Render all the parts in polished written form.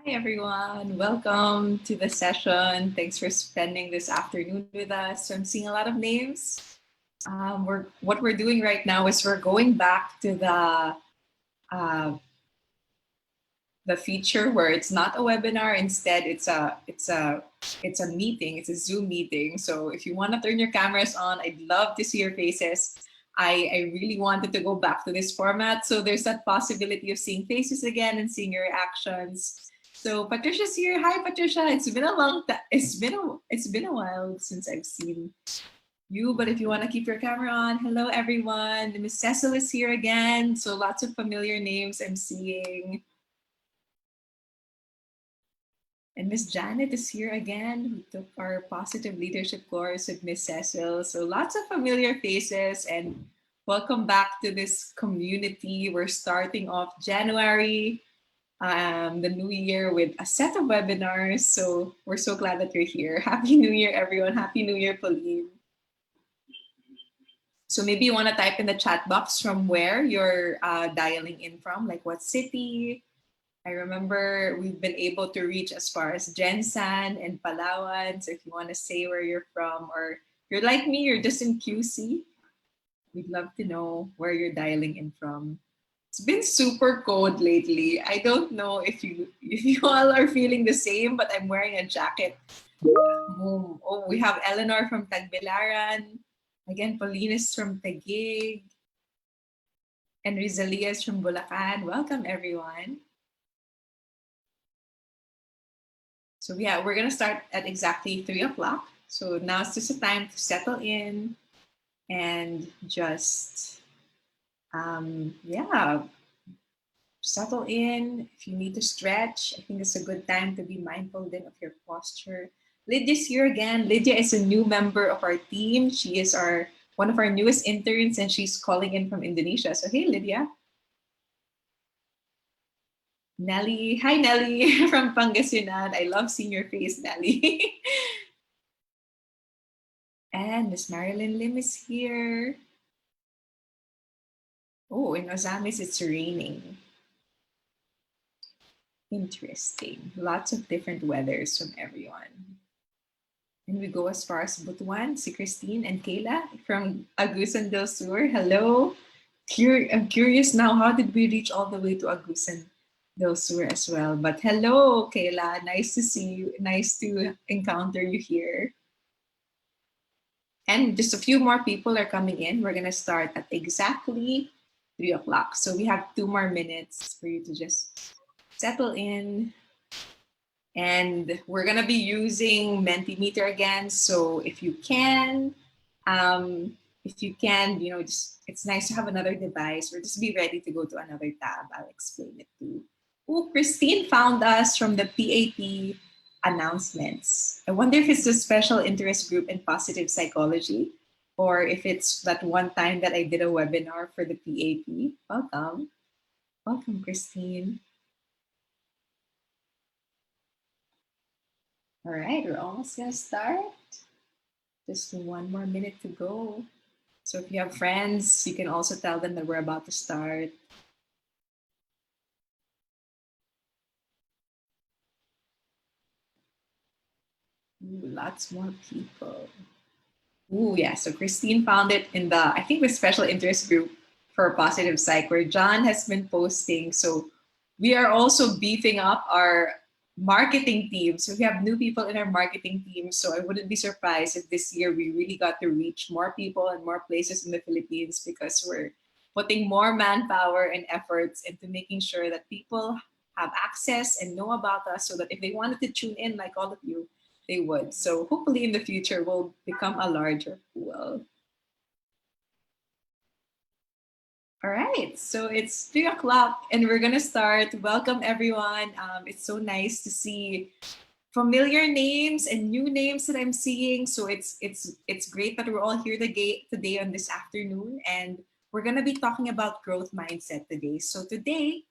Hi, everyone. Welcome to the session. Thanks for spending this afternoon with us. So I'm seeing a lot of names. What we're doing right now is we're going back to uh, the feature where it's not a webinar. Instead, it's a meeting. It's a Zoom meeting. So if you want to turn your cameras on, I'd love to see your faces. I really wanted to go back to this format. So there's that possibility of seeing faces again and seeing your reactions. So Patricia's here. Hi, Patricia. It's been a long time. It's been a while since I've seen you. But if you want to keep your camera on, hello everyone. Miss Cecil is here again. So lots of familiar names I'm seeing. And Miss Janet is here again, who took our positive leadership course with Miss Cecil. So lots of familiar faces, and welcome back to this community. We're starting off January, the new year, with a set of webinars. So we're so glad that you're here. Happy New Year, everyone. Happy New Year, Pauline. So maybe you want to type in the chat box from where you're dialing in from, like what city. I remember we've been able to reach as far as Gensan and Palawan. So if you want to say where you're from, or you're like me, you're just in QC, we'd love to know where you're dialing in from. It's been super cold lately. I don't know if you all are feeling the same, but I'm wearing a jacket. Oh, we have Eleanor from Tagbilaran. Again, Pauline is from Taguig. And Rizalia is from Bulacan. Welcome, everyone. So yeah, we're gonna start at exactly 3 o'clock. So now it's just a time to settle in and just, yeah, settle in. If you need to stretch, I think it's a good time to be mindful then of your posture. Lydia's here again. Lydia is a new member of our team. She is one of our newest interns, and she's calling in from Indonesia. So hey, Lydia. Nelly. Hi, Nelly from Pangasinan. I love seeing your face, Nelly. And Miss Marilyn Lim is here. Oh, in Ozamis, it's raining. Interesting. Lots of different weathers from everyone. And we go as far as Butuan, si Christine and Kayla from Agusan del Sur. Hello. I'm curious now, how did we reach all the way to Agusan del Sur as well? But hello, Kayla. Nice to see you. Nice to encounter you here. And just a few more people are coming in. We're going to start at exactly 3 o'clock. So we have 2 more minutes for you to just settle in. And we're going to be using Mentimeter again. So it's nice to have another device or just be ready to go to another tab. I'll explain it too. Oh, Christine found us from the PAP announcements. I wonder if it's a special interest group in positive psychology or if it's that one time that I did a webinar for the PAP. Welcome. Welcome, Christine. All right, we're almost gonna start. Just 1 more minute to go. So if you have friends, you can also tell them that we're about to start. Ooh, lots more people. Ooh, yeah. So Christine found it in I think the special interest group for positive psych where John has been posting. So we are also beefing up our marketing team. So we have new people in our marketing team. So I wouldn't be surprised if this year we really got to reach more people and more places in the Philippines because we're putting more manpower and efforts into making sure that people have access and know about us so that if they wanted to tune in like all of you, they would. So hopefully in the future we'll become a larger pool. All right, so it's 3 o'clock and we're gonna start. Welcome everyone. It's so nice to see familiar names and new names that I'm seeing. So it's great that we're all here today on this afternoon, and we're gonna be talking about growth mindset today. So today,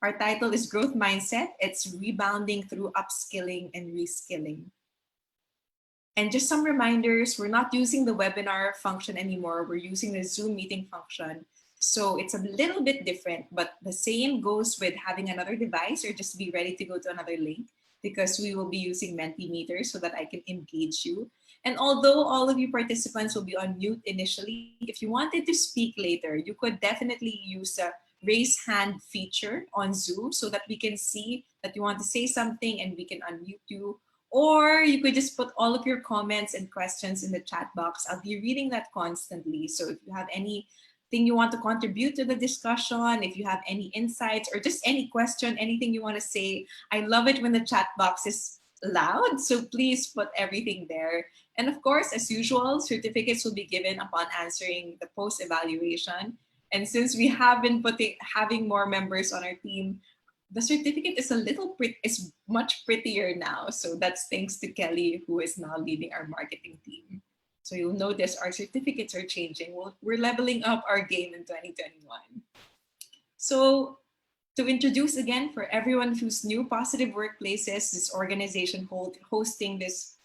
our title is Growth Mindset. It's rebounding through upskilling and reskilling. And just some reminders, we're not using the webinar function anymore. We're using the Zoom meeting function. So it's a little bit different, but the same goes with having another device or just be ready to go to another link because we will be using Mentimeter so that I can engage you. And although all of you participants will be on mute initially, if you wanted to speak later, you could definitely use the raise hand feature on Zoom so that we can see that you want to say something and we can unmute you. Or you could just put all of your comments and questions in the chat box. I'll be reading that constantly. So if you have anything you want to contribute to the discussion, if you have any insights or just any question, anything you want to say, I love it when the chat box is loud. So please put everything there. And of course, as usual, certificates will be given upon answering the post evaluation. And since we have been having more members on our team, the certificate is is much prettier now. So that's thanks to Kelly, who is now leading our marketing team. So you'll notice our certificates are changing. We're leveling up our game in 2021. So to introduce again, for everyone who's new, Positive Workplaces, this organization hosting this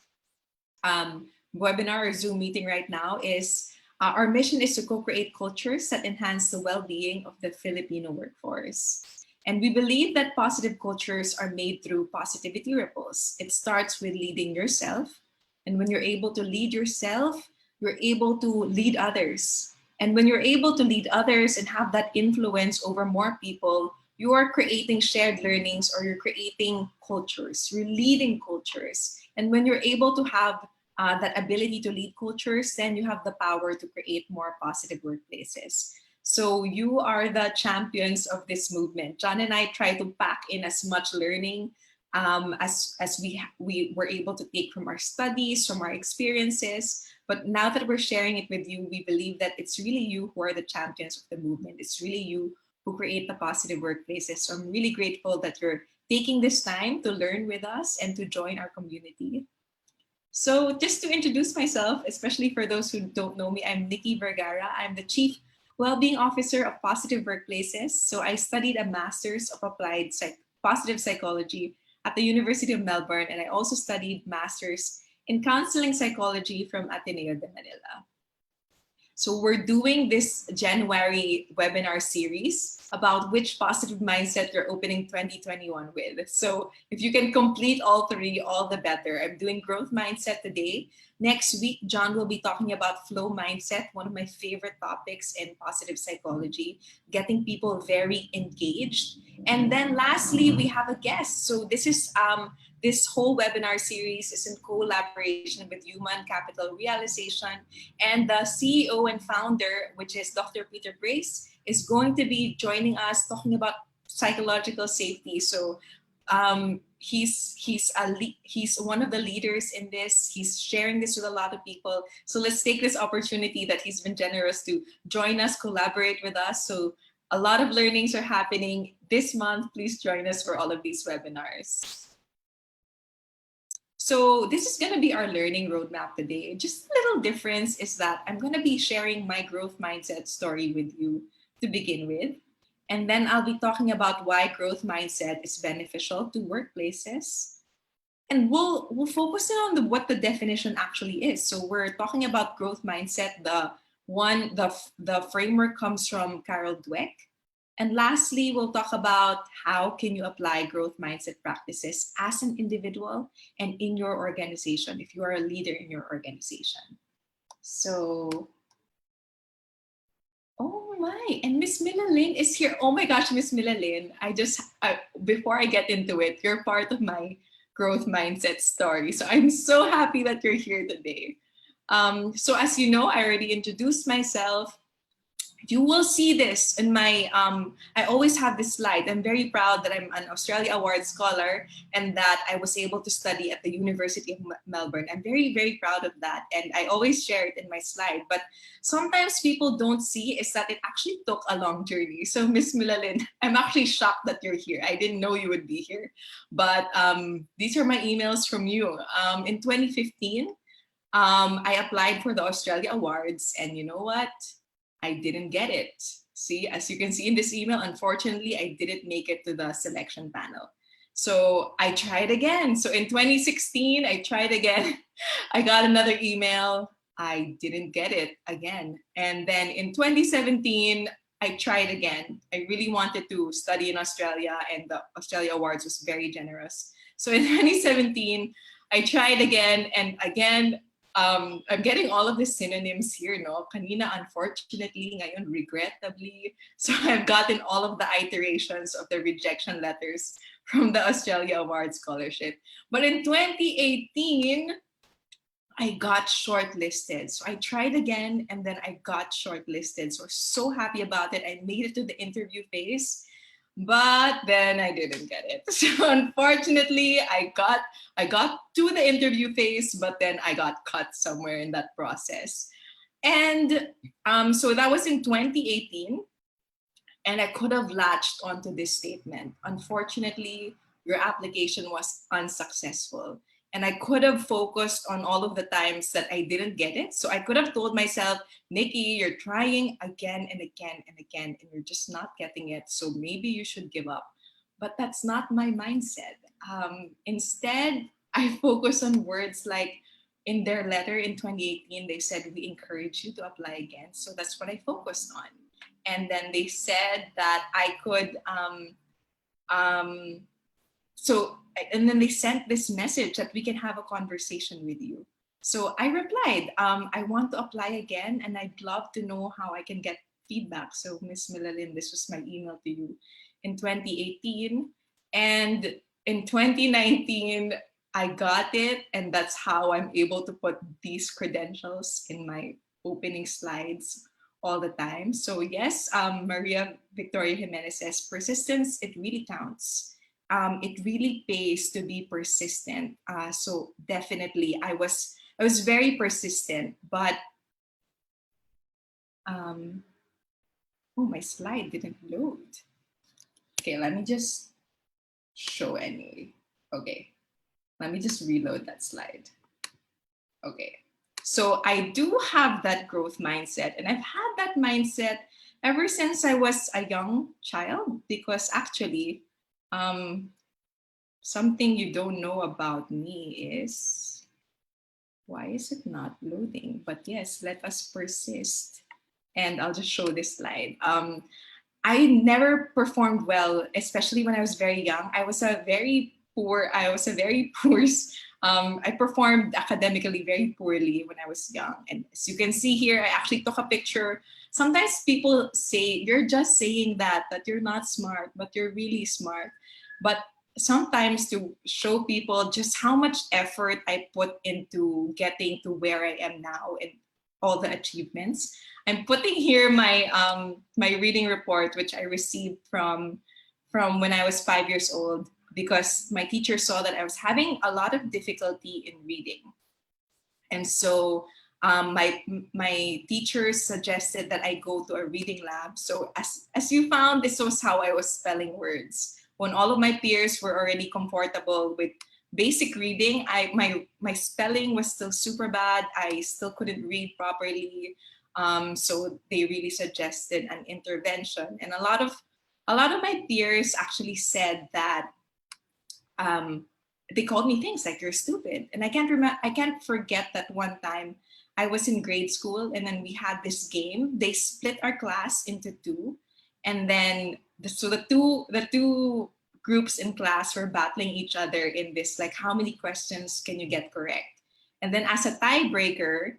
webinar or Zoom meeting right now is our mission is to co-create cultures that enhance the well-being of the Filipino workforce. And we believe that positive cultures are made through positivity ripples. It starts with leading yourself. And when you're able to lead yourself, you're able to lead others. And when you're able to lead others and have that influence over more people, you are creating shared learnings or you're creating cultures, you're leading cultures. And when you're able to have that ability to lead cultures, then you have the power to create more positive workplaces. So you are the champions of this movement. John and I try to pack in as much learning as we were able to take from our studies, from our experiences. But now that we're sharing it with you, we believe that it's really you who are the champions of the movement. It's really you who create the positive workplaces. So I'm really grateful that you're taking this time to learn with us and to join our community. So just to introduce myself, especially for those who don't know me, I'm Nikki Vergara. I'm the Chief Wellbeing Officer of Positive Workplaces. So I studied a Master's of Applied Positive Psychology at the University of Melbourne, and I also studied Master's in Counseling Psychology from Ateneo de Manila. So we're doing this January webinar series about which positive mindset you're opening 2021 with. So if you can complete all three, all the better. I'm doing growth mindset today. Next week, John will be talking about flow mindset, one of my favorite topics in positive psychology, getting people very engaged. And then lastly, we have a guest. So this whole webinar series is in collaboration with Human Capital Realization, and the CEO and founder, which is Dr. Peter Brace, is going to be joining us talking about psychological safety. So he's one of the leaders in this. He's sharing this with a lot of people. So let's take this opportunity that he's been generous to join us, collaborate with us. So a lot of learnings are happening this month. Please join us for all of these webinars. So this is going to be our learning roadmap today. Just a little difference is that I'm going to be sharing my growth mindset story with you to begin with. And then I'll be talking about why growth mindset is beneficial to workplaces. And we'll focus on what the definition actually is. So we're talking about growth mindset. The framework comes from Carol Dweck. And lastly, we'll talk about how can you apply growth mindset practices as an individual and in your organization, if you are a leader in your organization. So, oh my, and Miss Mila Lynn is here. Oh my gosh, Miss Mila Lynn, before I get into it, you're part of my growth mindset story. So I'm so happy that you're here today. So as you know, I already introduced myself. You will see this in my, I always have this slide. I'm very proud that I'm an Australia Award scholar and that I was able to study at the University of Melbourne. I'm very, very proud of that. And I always share it in my slide. But sometimes people don't see is that it actually took a long journey. So Miss Milalin, I'm actually shocked that you're here. I didn't know you would be here. But these are my emails from you. In 2015, I applied for the Australia Awards. And you know what? I didn't get it. See, as you can see in this email, unfortunately, I didn't make it to the selection panel. So I tried again. So in 2016, I tried again. I got another email. I didn't get it again. And then in 2017, I tried again. I really wanted to study in Australia, and the Australia Awards was very generous. So in 2017, I tried again and again. I'm getting all of the synonyms here, no? Kanina, unfortunately, ngayon, regrettably. So I've gotten all of the iterations of the rejection letters from the Australia Awards scholarship. But in 2018, I got shortlisted. So I tried again and then I got shortlisted. So I was so happy about it. I made it to the interview phase, but then I didn't get it. So unfortunately, I got to the interview phase, but then I got cut somewhere in that process. And so that was in 2018, and I could have latched onto this statement. Unfortunately, your application was unsuccessful. And I could have focused on all of the times that I didn't get it. So I could have told myself, Nikki, you're trying again and again and again, and you're just not getting it. So maybe you should give up. But that's not my mindset. Instead, I focus on words like in their letter in 2018, they said, we encourage you to apply again. So that's what I focused on. And then they said that I could um, so and then they sent this message that we can have a conversation with you. So I replied, I want to apply again, and I'd love to know how I can get feedback. So Miss Milalin, this was my email to you in 2018. And in 2019, I got it, and that's how I'm able to put these credentials in my opening slides all the time. So yes, Maria Victoria Jimenez says, persistence, it really counts. It really pays to be persistent. So definitely, I was very persistent, but oh, my slide didn't load. Okay, let me just show anyway. Okay, let me just reload that slide. Okay, so I do have that growth mindset, and I've had that mindset ever since I was a young child, because actually, something you don't know about me is, why is it not loading? But yes, let us persist. And I'll just show this slide. I never performed well, especially when I was very young. I was a very poor, I performed academically very poorly when I was young. And as you can see here, I actually took a picture. Sometimes people say, you're just saying that you're not smart, but you're really smart. But sometimes to show people just how much effort I put into getting to where I am now and all the achievements. I'm putting here my reading report, which I received from when I was 5 years old, because my teacher saw that I was having a lot of difficulty in reading. And so my teacher suggested that I go to a reading lab. So as you found, this was how I was spelling words. When all of my peers were already comfortable with basic reading, my spelling was still super bad. I still couldn't read properly. So they really suggested an intervention. And a lot of my peers actually said that they called me things like, you're stupid. And I can't forget that one time I was in grade school, and then we had this game. They split our class into two, and then the two groups in class were battling each other in this, like, how many questions can you get correct? And then as a tiebreaker,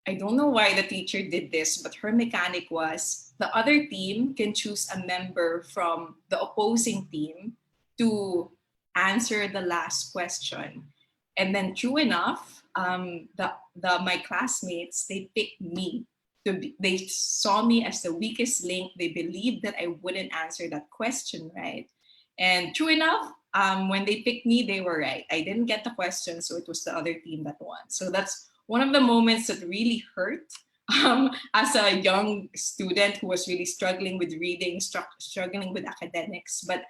I don't know why the teacher did this, but her mechanic was the other team can choose a member from the opposing team to answer the last question. And then, true enough, my classmates, they picked me. They saw me as the weakest link. They believed that I wouldn't answer that question right. And true enough, when they picked me, they were right. I didn't get the question, so it was the other team that won. So that's one of the moments that really hurt, as a young student who was really struggling with reading, struggling with academics. But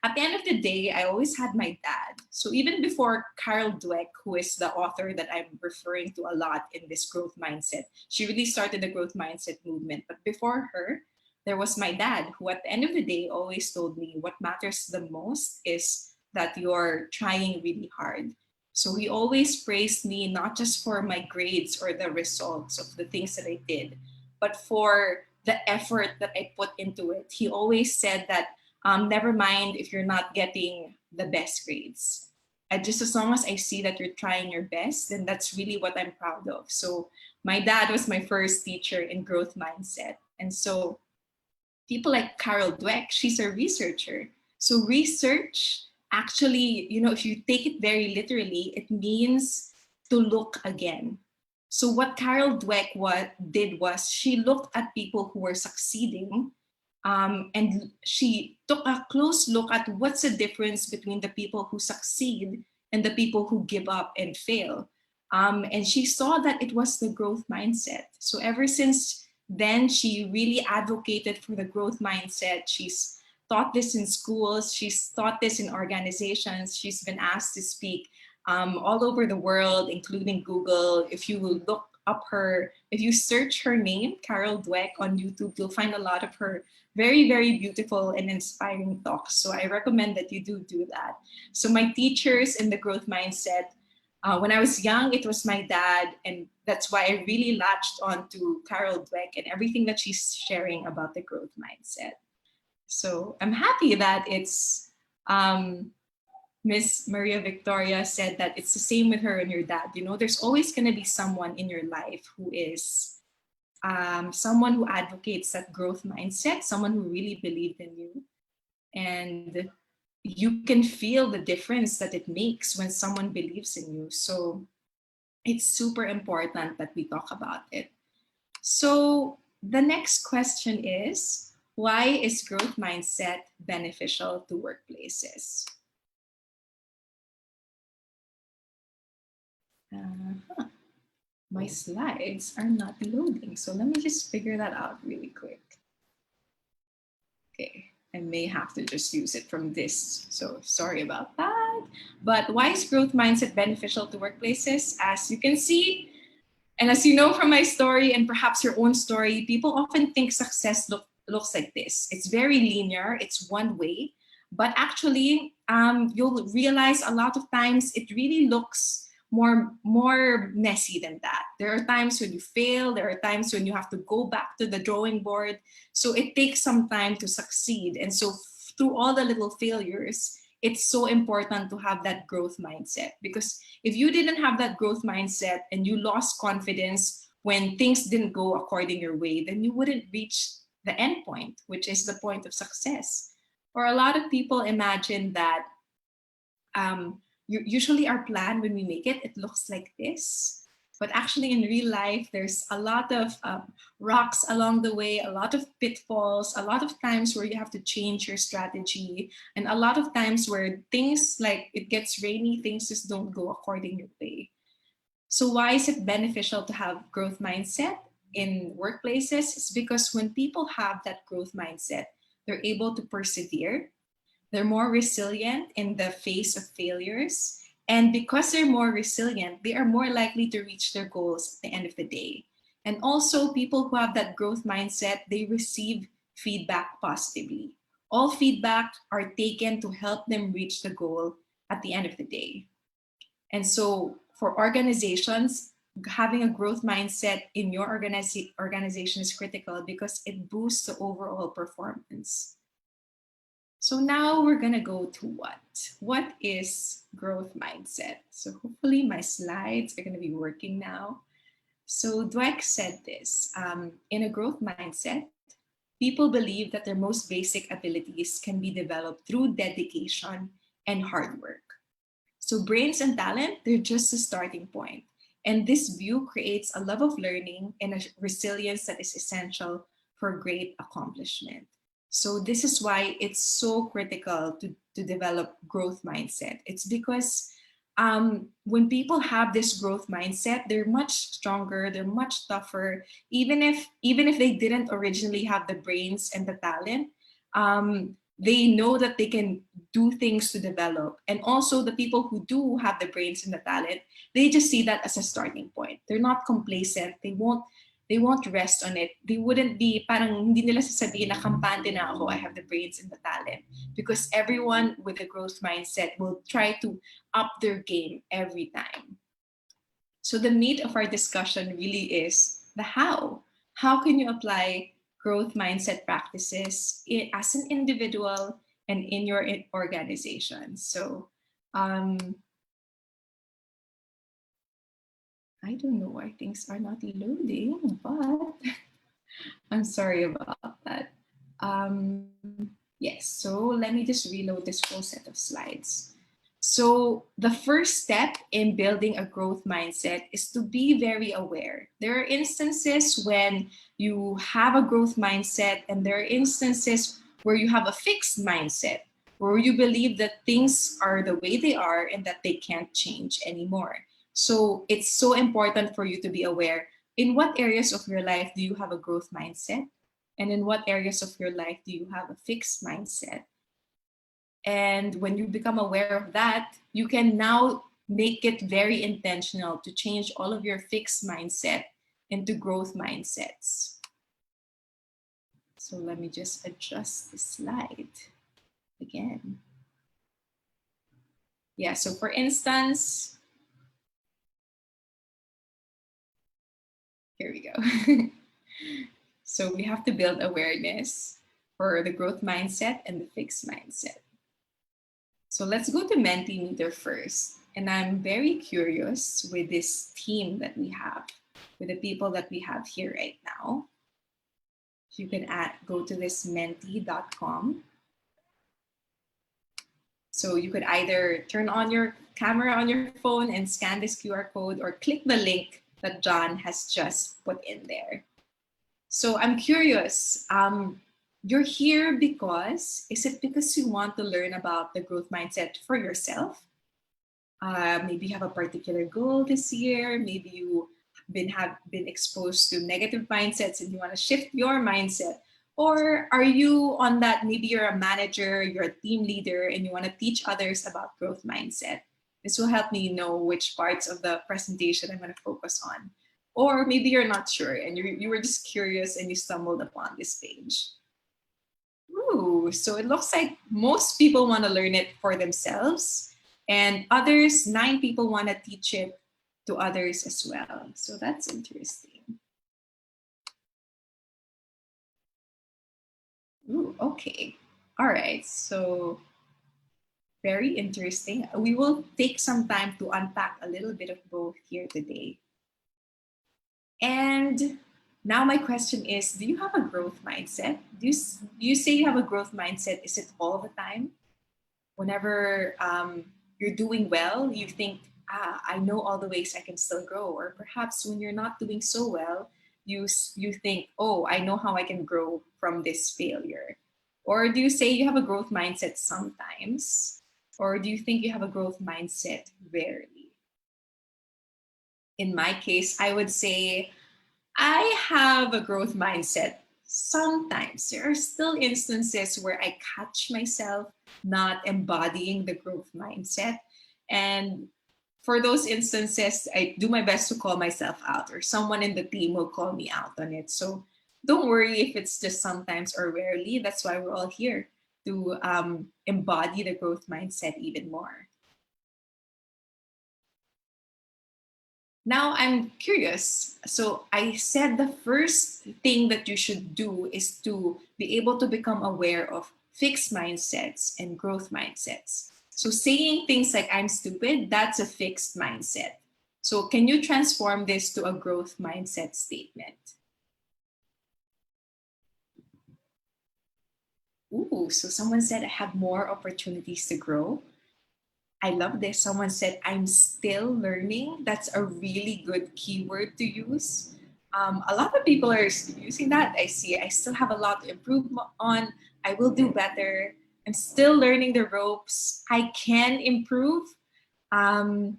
at the end of the day, I always had my dad. So even before Carol Dweck, who is the author that I'm referring to a lot in this growth mindset, she really started the growth mindset movement. But before her, there was my dad, who at the end of the day always told me what matters the most is that you're trying really hard. So he always praised me not just for my grades or the results of the things that I did, but for the effort that I put into it. He always said that never mind if you're not getting the best grades. Just as long as I see that you're trying your best, then that's really what I'm proud of. So my dad was my first teacher in growth mindset. And so people like Carol Dweck, she's a researcher. So research actually, if you take it very literally, it means to look again. So what Carol Dweck did was she looked at people who were succeeding, and she took a close look at what's the difference between the people who succeed and the people who give up and fail. And she saw that it was the growth mindset. So ever since then, she really advocated for the growth mindset. She's taught this in schools, she's taught this in organizations, she's been asked to speak all over the world, including Google. If you look up if you search her name, Carol Dweck, on YouTube, you'll find a lot of her very, very beautiful and inspiring talks. So I recommend that you do that. So my teachers in the growth mindset, when I was young, it was my dad, and that's why I really latched on to Carol Dweck and everything that she's sharing about the growth mindset. So I'm happy that it's Miss Maria Victoria said that it's the same with her and your dad. There's always going to be someone in your life who is someone who advocates that growth mindset, someone who really believed in you. And you can feel the difference that it makes when someone believes in you. So it's super important that we talk about it. So the next question is, why is growth mindset beneficial to workplaces? My slides are not loading. So let me just figure that out really quick. Okay, I may have to just use it from this. So sorry about that. But why is growth mindset beneficial to workplaces? As you can see, and as you know from my story and perhaps your own story, people often think success looks like this. It's very linear, it's one way. But actually, you'll realize a lot of times it really looks more messy than that. There are times when you fail, there are times when you have to go back to the drawing board. So it takes some time to succeed. And so through all the little failures, it's so important to have that growth mindset, because if you didn't have that growth mindset and you lost confidence when things didn't go according your way, then you wouldn't reach the end point, which is the point of success. Or a lot of people imagine that usually our plan when we make it, it looks like this. But actually in real life, there's a lot of rocks along the way, a lot of pitfalls, a lot of times where you have to change your strategy, and a lot of times where things like it gets rainy, things just don't go according your way. So why is it beneficial to have growth mindset in workplaces? It's because when people have that growth mindset, they're able to persevere. They're more resilient in the face of failures. And because they're more resilient, they are more likely to reach their goals at the end of the day. And also, people who have that growth mindset, they receive feedback positively. All feedback are taken to help them reach the goal at the end of the day. And so, for organizations, having a growth mindset in your organization is critical because it boosts the overall performance. So now we're gonna go to what? What is growth mindset? So hopefully my slides are gonna be working now. So Dweck said this, in a growth mindset, people believe that their most basic abilities can be developed through dedication and hard work. So brains and talent, they're just a starting point. And this view creates a love of learning and a resilience that is essential for great accomplishment. So this is why it's so critical to develop growth mindset. It's because when people have this growth mindset, they're much stronger, they're much tougher. Even if they didn't originally have the brains and the talent, they know that they can do things to develop. And also the people who do have the brains and the talent, they just see that as a starting point. They're not complacent. They won't rest on it. They wouldn't be, parang hindi nila sasabihin na kampante na ako, I have the brains and the talent. Because everyone with a growth mindset will try to up their game every time. So the meat of our discussion really is the how. How can you apply growth mindset practices as an individual and in your organization. So I don't know why things are not loading, but I'm sorry about that. Yes, so let me just reload this whole set of slides. So the first step in building a growth mindset is to be very aware. There are instances when you have a growth mindset, and there are instances where you have a fixed mindset, where you believe that things are the way they are and that they can't change anymore. So it's so important for you to be aware in what areas of your life do you have a growth mindset, and in what areas of your life do you have a fixed mindset. And when you become aware of that, you can now make it very intentional to change all of your fixed mindset into growth mindsets. So let me just adjust the slide again. Yeah, so for instance, here we go. So we have to build awareness for the growth mindset and the fixed mindset. So let's go to Mentimeter first. And I'm very curious with this team that we have, with the people that we have here right now. You can go to this menti.com. So you could either turn on your camera on your phone and scan this QR code, or click the link that John has just put in there. So I'm curious, you're here is it because you want to learn about the growth mindset for yourself? Maybe you have a particular goal this year. Maybe you have been exposed to negative mindsets and you want to shift your mindset. Or are you on that, maybe you're a manager, you're a team leader, and you want to teach others about growth mindset? This will help me know which parts of the presentation I'm going to focus on. Or maybe you're not sure and you were just curious and you stumbled upon this page. Ooh, so it looks like most people want to learn it for themselves, and others, 9 people want to teach it to others as well. So that's interesting. Ooh, okay. All right. So very interesting. We will take some time to unpack a little bit of both here today. And now my question is, do you have a growth mindset? Do you say you have a growth mindset? Is it all the time? Whenever you're doing well, you think, I know all the ways I can still grow. Or perhaps when you're not doing so well, you think, oh, I know how I can grow from this failure. Or do you say you have a growth mindset sometimes? Or do you think you have a growth mindset rarely? In my case, I would say I have a growth mindset. Sometimes there are still instances where I catch myself not embodying the growth mindset. And for those instances, I do my best to call myself out, or someone in the team will call me out on it. So don't worry if it's just sometimes or rarely. That's why we're all here to embody the growth mindset even more. Now I'm curious. So I said the first thing that you should do is to be able to become aware of fixed mindsets and growth mindsets. So saying things like I'm stupid, that's a fixed mindset. So can you transform this to a growth mindset statement? Ooh, so someone said I have more opportunities to grow. I love this. Someone said, I'm still learning. That's a really good keyword to use. A lot of people are using that. I see. I still have a lot to improve on. I will do better. I'm still learning the ropes. I can improve. Um,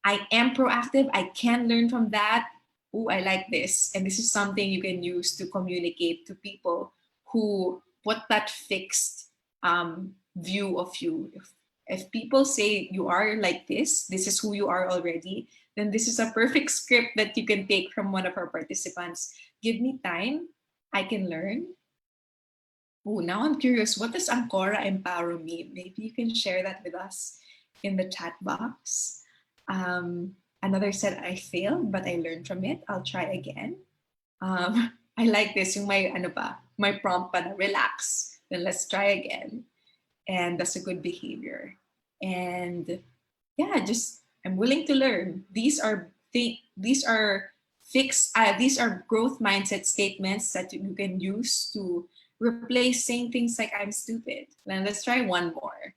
I am proactive. I can learn from that. Oh, I like this. And this is something you can use to communicate to people who put that fixed view of you. If people say you are like this is who you are already, then this is a perfect script that you can take from one of our participants. Give me time. I can learn. Oh, now I'm curious. What does Ancora Empower mean? Maybe you can share that with us in the chat box. Another said, I failed, but I learned from it. I'll try again. I like this, yung may ano pa, my prompt pa na relax, then let's try again. And that's a good behavior. And yeah, just I'm willing to learn. These are these are growth mindset statements that you can use to replace saying things like I'm stupid. Then let's try one more.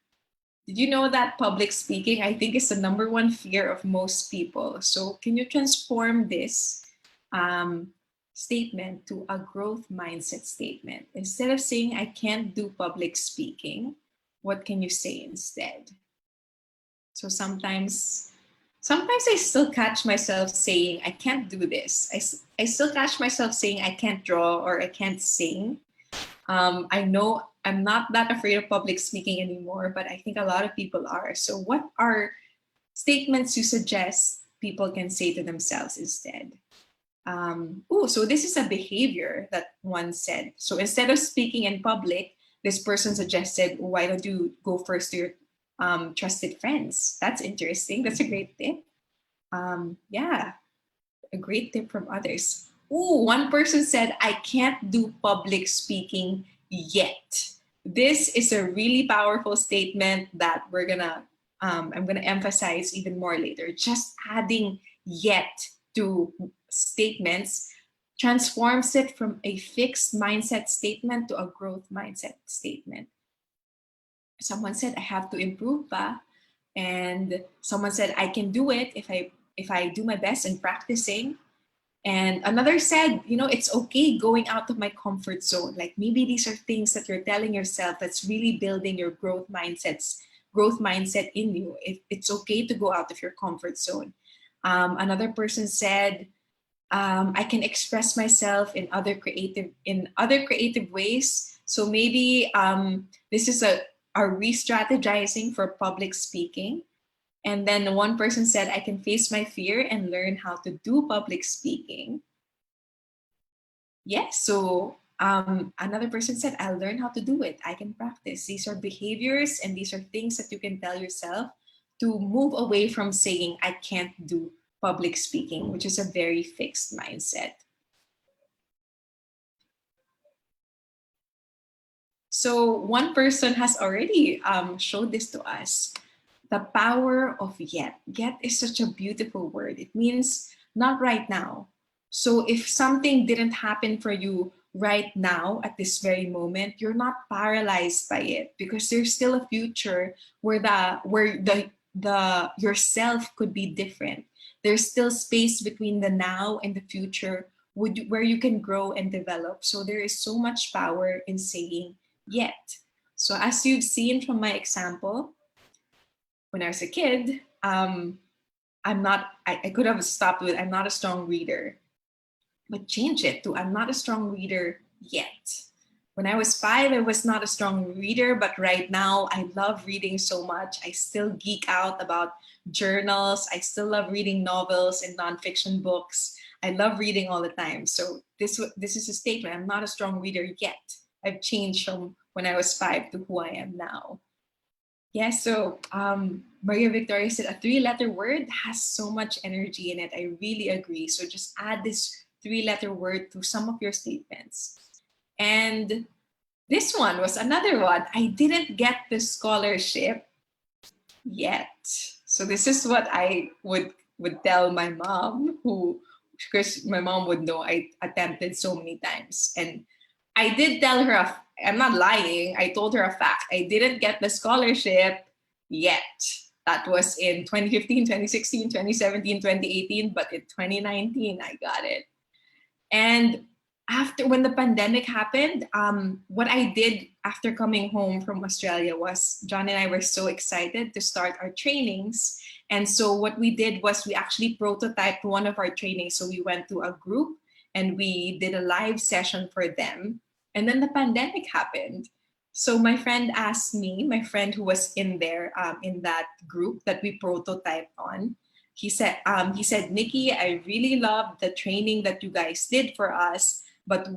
Did you know that public speaking, I think, is the number one fear of most people? So can you transform this um, statement to a growth mindset statement? Instead of saying I can't do public speaking, what can you say instead? So sometimes I still catch myself saying I can't do this. I still catch myself saying I can't draw or I can't sing. I know I'm not that afraid of public speaking anymore, but I think a lot of people are. So what are statements you suggest people can say to themselves instead? So this is a behavior that one said. So instead of speaking in public, this person suggested, why don't you go first to your trusted friends? That's interesting. That's a great tip. Yeah, a great tip from others. One person said, I can't do public speaking yet. This is a really powerful statement that I'm gonna emphasize even more later. Just adding yet to statements transforms it from a fixed mindset statement to a growth mindset statement. Someone said, I have to improve pa. And someone said, I can do it if I do my best in practicing. And another said, it's okay going out of my comfort zone. Like maybe these are things that you're telling yourself that's really building your growth mindset in you. It's okay to go out of your comfort zone. Another person said, I can express myself in other creative ways. So maybe this is a re-strategizing for public speaking. And then one person said, I can face my fear and learn how to do public speaking. Yes, so another person said, I'll learn how to do it. I can practice. These are behaviors and these are things that you can tell yourself to move away from saying, I can't do public speaking, which is a very fixed mindset. So one person has already showed this to us. The power of yet. Yet is such a beautiful word. It means not right now. So if something didn't happen for you right now at this very moment, you're not paralyzed by it because there's still a future where the yourself could be different. There's still space between the now and the future where you can grow and develop. So there is so much power in saying yet. So as you've seen from my example, when I was a kid, I could have stopped with, I'm not a strong reader, but change it to, I'm not a strong reader yet. When I was 5, I was not a strong reader, but right now I love reading so much. I still geek out about journals. I still love reading novels and nonfiction books. I love reading all the time. So this is a statement. I'm not a strong reader yet. I've changed from when I was 5 to who I am now. Yeah, so Maria Victoria said a 3-letter word has so much energy in it. I really agree. So just add this 3-letter word to some of your statements. And this one was another one. I didn't get the scholarship yet. So this is what I would tell my mom, who, because my mom would know I attempted so many times. And I did tell her, I'm not lying, I told her a fact. I didn't get the scholarship yet. That was in 2015, 2016, 2017, 2018, but in 2019, I got it. And after, when the pandemic happened, what I did after coming home from Australia was John and I were so excited to start our trainings. And so what we did was we actually prototyped one of our trainings. So we went to a group and we did a live session for them. And then the pandemic happened. So my friend asked me, my friend who was in there in that group that we prototyped on, he said, Nikki, I really love the training that you guys did for us, but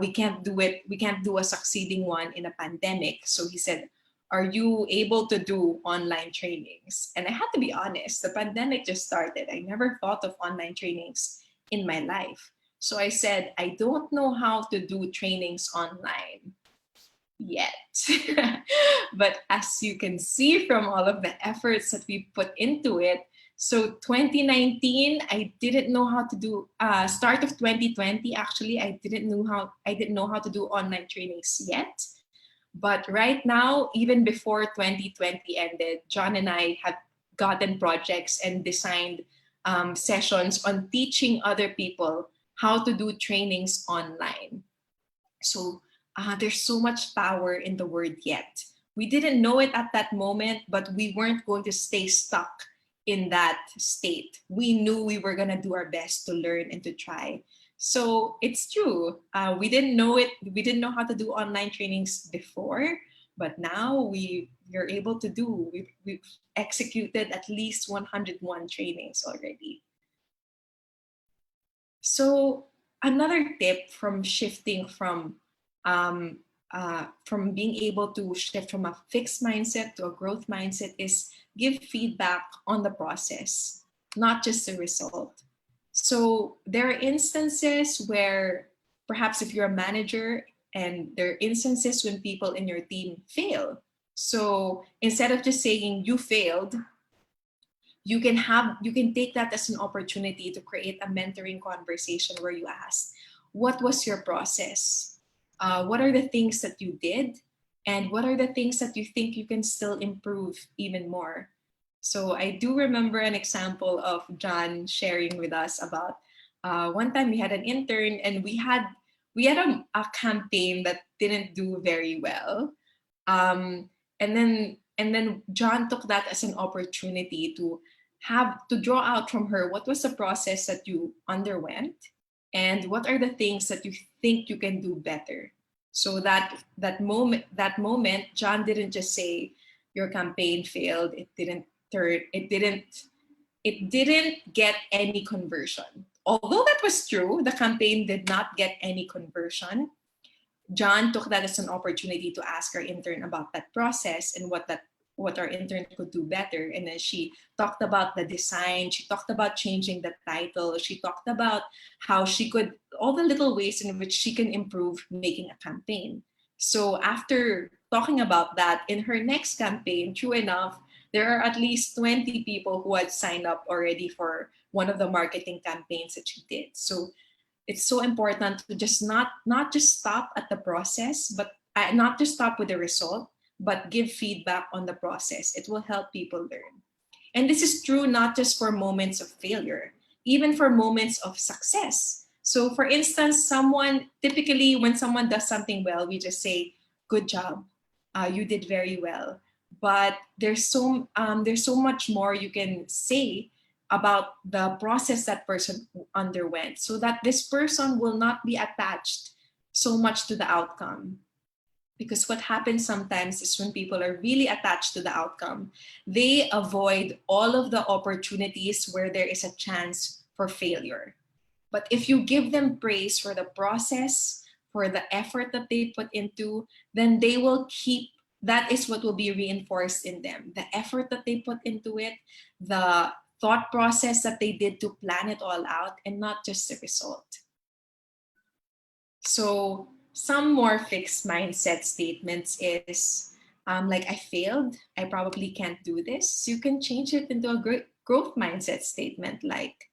we can't do it. We can't do a succeeding one in a pandemic. So he said, are you able to do online trainings? And I had to be honest, the pandemic just started. I never thought of online trainings in my life. So I said, I don't know how to do trainings online yet. But as you can see from all of the efforts that we put into it, so 2019, I didn't know how to do, start of 2020, actually, I didn't know how to do online trainings yet. But right now, even before 2020 ended, John and I have gotten projects and designed sessions on teaching other people how to do trainings online. So there's so much power in the word yet. We didn't know it at that moment, but we weren't going to stay stuck in that state. We knew we were going to do our best to learn and to try. So it's true. We didn't know it. We didn't know how to do online trainings before, but now we're able to do. We've executed at least 101 trainings already. So another tip from shifting from being able to shift from a fixed mindset to a growth mindset is give feedback on the process, not just the result. So there are instances where perhaps if you're a manager and there are instances when people in your team fail. So instead of just saying you failed, you can take that as an opportunity to create a mentoring conversation where you ask, what was your process? What are the things that you did? And what are the things that you think you can still improve even more? So I do remember an example of John sharing with us about one time we had an intern and we had a campaign that didn't do very well. And then John took that as an opportunity to have to draw out from her what was the process that you underwent and what are the things that you think you can do better. So that moment John didn't just say your campaign failed, it didn't get any conversion. Although that was true, the campaign did not get any conversion. John took that as an opportunity to ask our intern about that process and what our intern could do better. And then she talked about the design, she talked about changing the title, she talked about how she could all the little ways in which she can improve making a campaign. So after talking about that, in her next campaign, true enough, there are at least 20 people who had signed up already for one of the marketing campaigns that she did. So it's so important to just not just stop at the process, but not just stop with the result, but give feedback on the process. It will help people learn. And this is true not just for moments of failure, even for moments of success. So for instance, someone typically when someone does something well, we just say, good job, you did very well. But there's so much more you can say about the process that person underwent so that this person will not be attached so much to the outcome. Because what happens sometimes is when people are really attached to the outcome, they avoid all of the opportunities where there is a chance for failure. But if you give them praise for the process, for the effort that they put into, then they will keep that is what will be reinforced in them. The effort that they put into it, the thought process that they did to plan it all out, and not just the result. So some more fixed mindset statements is like I failed, I probably can't do this. You can change it into a growth mindset statement like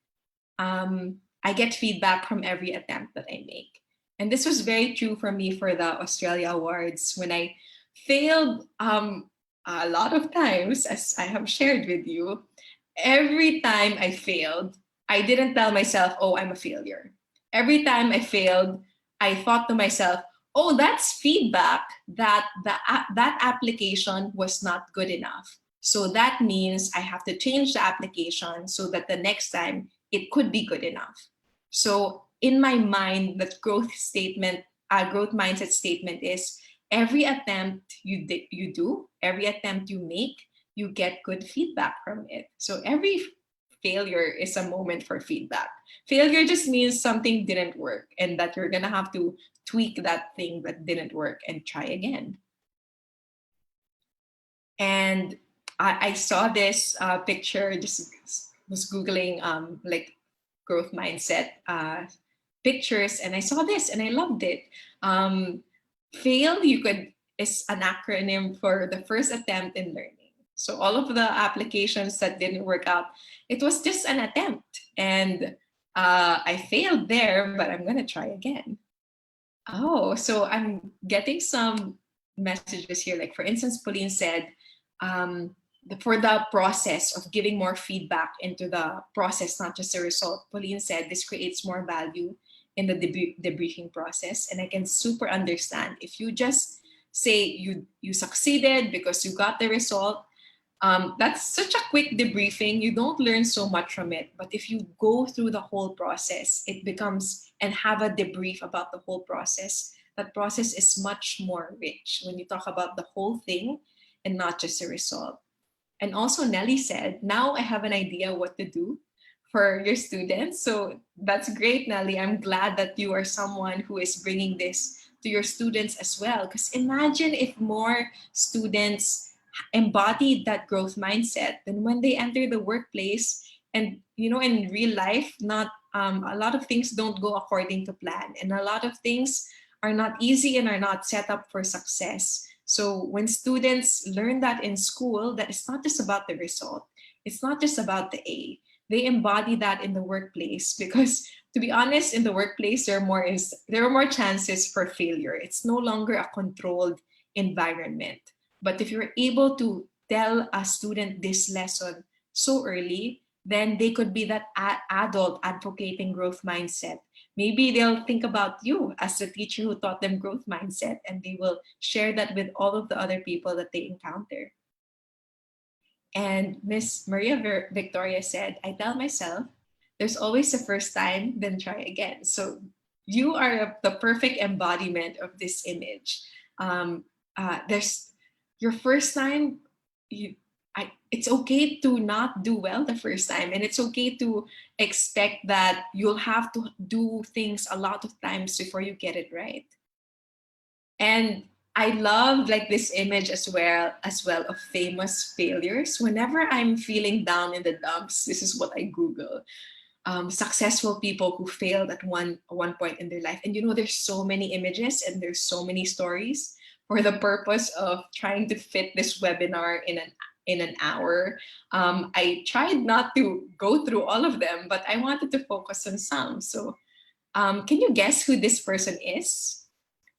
I get feedback from every attempt that I make. And this was very true for me for the Australia Awards when I failed a lot of times, as I have shared with you. Every time I failed, I didn't tell myself, oh, I'm a failure. Every time I failed, I thought to myself, oh, that's feedback that that application was not good enough. So that means I have to change the application so that the next time it could be good enough. So in my mind, that growth mindset statement is every attempt you do, every attempt you make, you get good feedback from it. So every failure is a moment for feedback. Failure just means something didn't work and that you're gonna have to tweak that thing that didn't work and try again. And I saw this picture, just was Googling like growth mindset pictures and I saw this and I loved it. Um, fail, you could, is an acronym for the first attempt in learning. So all of the applications that didn't work out, it was just an attempt. And I failed there, but I'm going to try again. Oh, so I'm getting some messages here. Like, for instance, Pauline said, for the process of giving more feedback into the process, not just the result. Pauline said this creates more value in the debriefing process. And I can super understand if you just say you succeeded because you got the result, that's such a quick debriefing. You don't learn so much from it. But if you go through the whole process, it becomes, and have a debrief about the whole process, that process is much more rich when you talk about the whole thing and not just the result. And also, Nelly said, now I have an idea what to do for your students. So that's great, Nelly. I'm glad that you are someone who is bringing this to your students as well. Because imagine if more students embodied that growth mindset, then when they enter the workplace, and in real life, not a lot of things don't go according to plan, and a lot of things are not easy and are not set up for success. So when students learn that in school, that it's not just about the result, it's not just about the A. They embody that in the workplace because, to be honest, in the workplace there are more chances for failure. It's no longer a controlled environment. But if you're able to tell a student this lesson so early, then they could be that adult advocating growth mindset. Maybe they'll think about you as the teacher who taught them growth mindset, and they will share that with all of the other people that they encounter. And Miss Maria Victoria said, I tell myself, there's always a first time, then try again. So you are the perfect embodiment of this image. There's your first time, it's okay to not do well the first time, and it's okay to expect that you'll have to do things a lot of times before you get it right. And I love like this image as well of famous failures. Whenever I'm feeling down in the dumps, this is what I Google. Successful people who failed at one point in their life. And there's so many images and there's so many stories for the purpose of trying to fit this webinar in an hour. I tried not to go through all of them, but I wanted to focus on some. So can you guess who this person is?